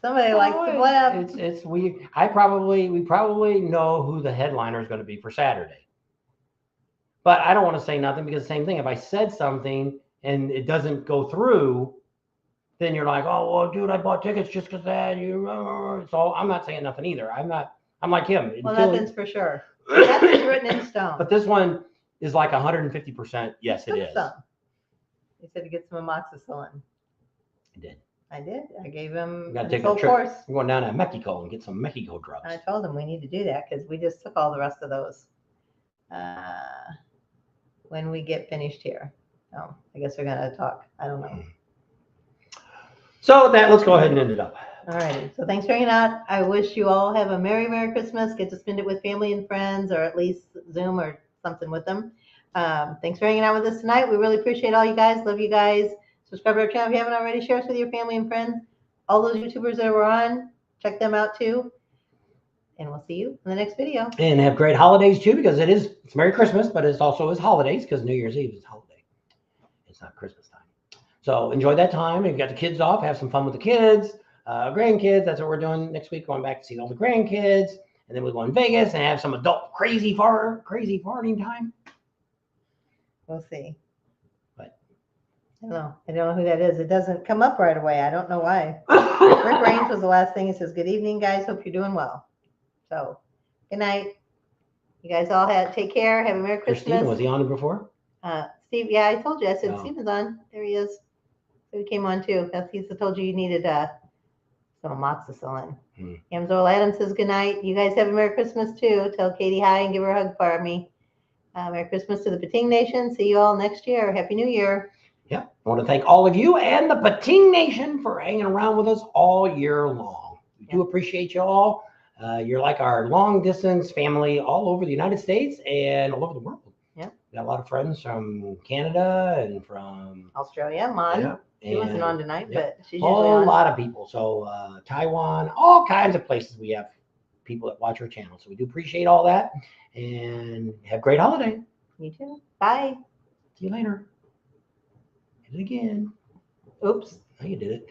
somebody likes to blab. We probably know who the headliner is going to be for Saturday. But I don't want to say nothing because the same thing. If I said something and it doesn't go through, then you're like, oh, well, dude, I bought tickets just because that. So I'm not saying nothing either. I'm like him. Well, nothing's for sure. Nothing's written in stone. But this one is like 150%. Yes, it is. He said to get some amoxicillin. I did. I gave him a full course. We're going down to Mexico and get some Mexico drugs. I told him we need to do that because we just took all the rest of those when we get finished here. So I guess we're going to talk. I don't know. So with that, let's go ahead and end it up. All righty. So thanks for hanging out. I wish you all have a Merry Christmas. Get to spend it with family and friends, or at least Zoom or something with them. Thanks for hanging out with us tonight. We really appreciate all you guys. Love you guys. Subscribe to our channel if you haven't already. Share us with your family and friends. All those YouTubers that were on, check them out too. And we'll see you in the next video. And have great holidays too, because it's Merry Christmas, but it's also his holidays because New Year's Eve is holiday. It's not Christmas time. So enjoy that time. If you got the kids off, have some fun with the kids, grandkids. That's what we're doing next week. Going back to see all the grandkids, and then we'll go in Vegas and have some adult crazy partying time. We'll see. But I don't know who that is. It doesn't come up right away. I don't know why. Rick Raines was the last thing. He says, good evening, guys. Hope you're doing well. So, good night. You guys all take care. Have a Merry Christmas. Stephen, was he on it before? Steve, yeah, I told you. I said, Oh. Stephen's on. There he is. So he came on too. He told you needed some amoxicillin. Amzol Adams says good night. You guys have a Merry Christmas too. Tell Katie hi and give her a hug for me. Merry Christmas to the Pating Nation. See you all next year. Happy New Year. Yep. I want to thank all of you and the Pating Nation for hanging around with us all year long. We do appreciate you all. You're like our long distance family all over the United States and all over the world. Yeah. We got a lot of friends from Canada and from Australia, Mon. Yeah, She wasn't And on tonight, yep, but she's a usually whole on. lot of people. So Taiwan, all kinds of places we have people that watch our channel. So we do appreciate all that, and have a great holiday. You too. Bye. See you later. Hit it again. Oops. Now you did it.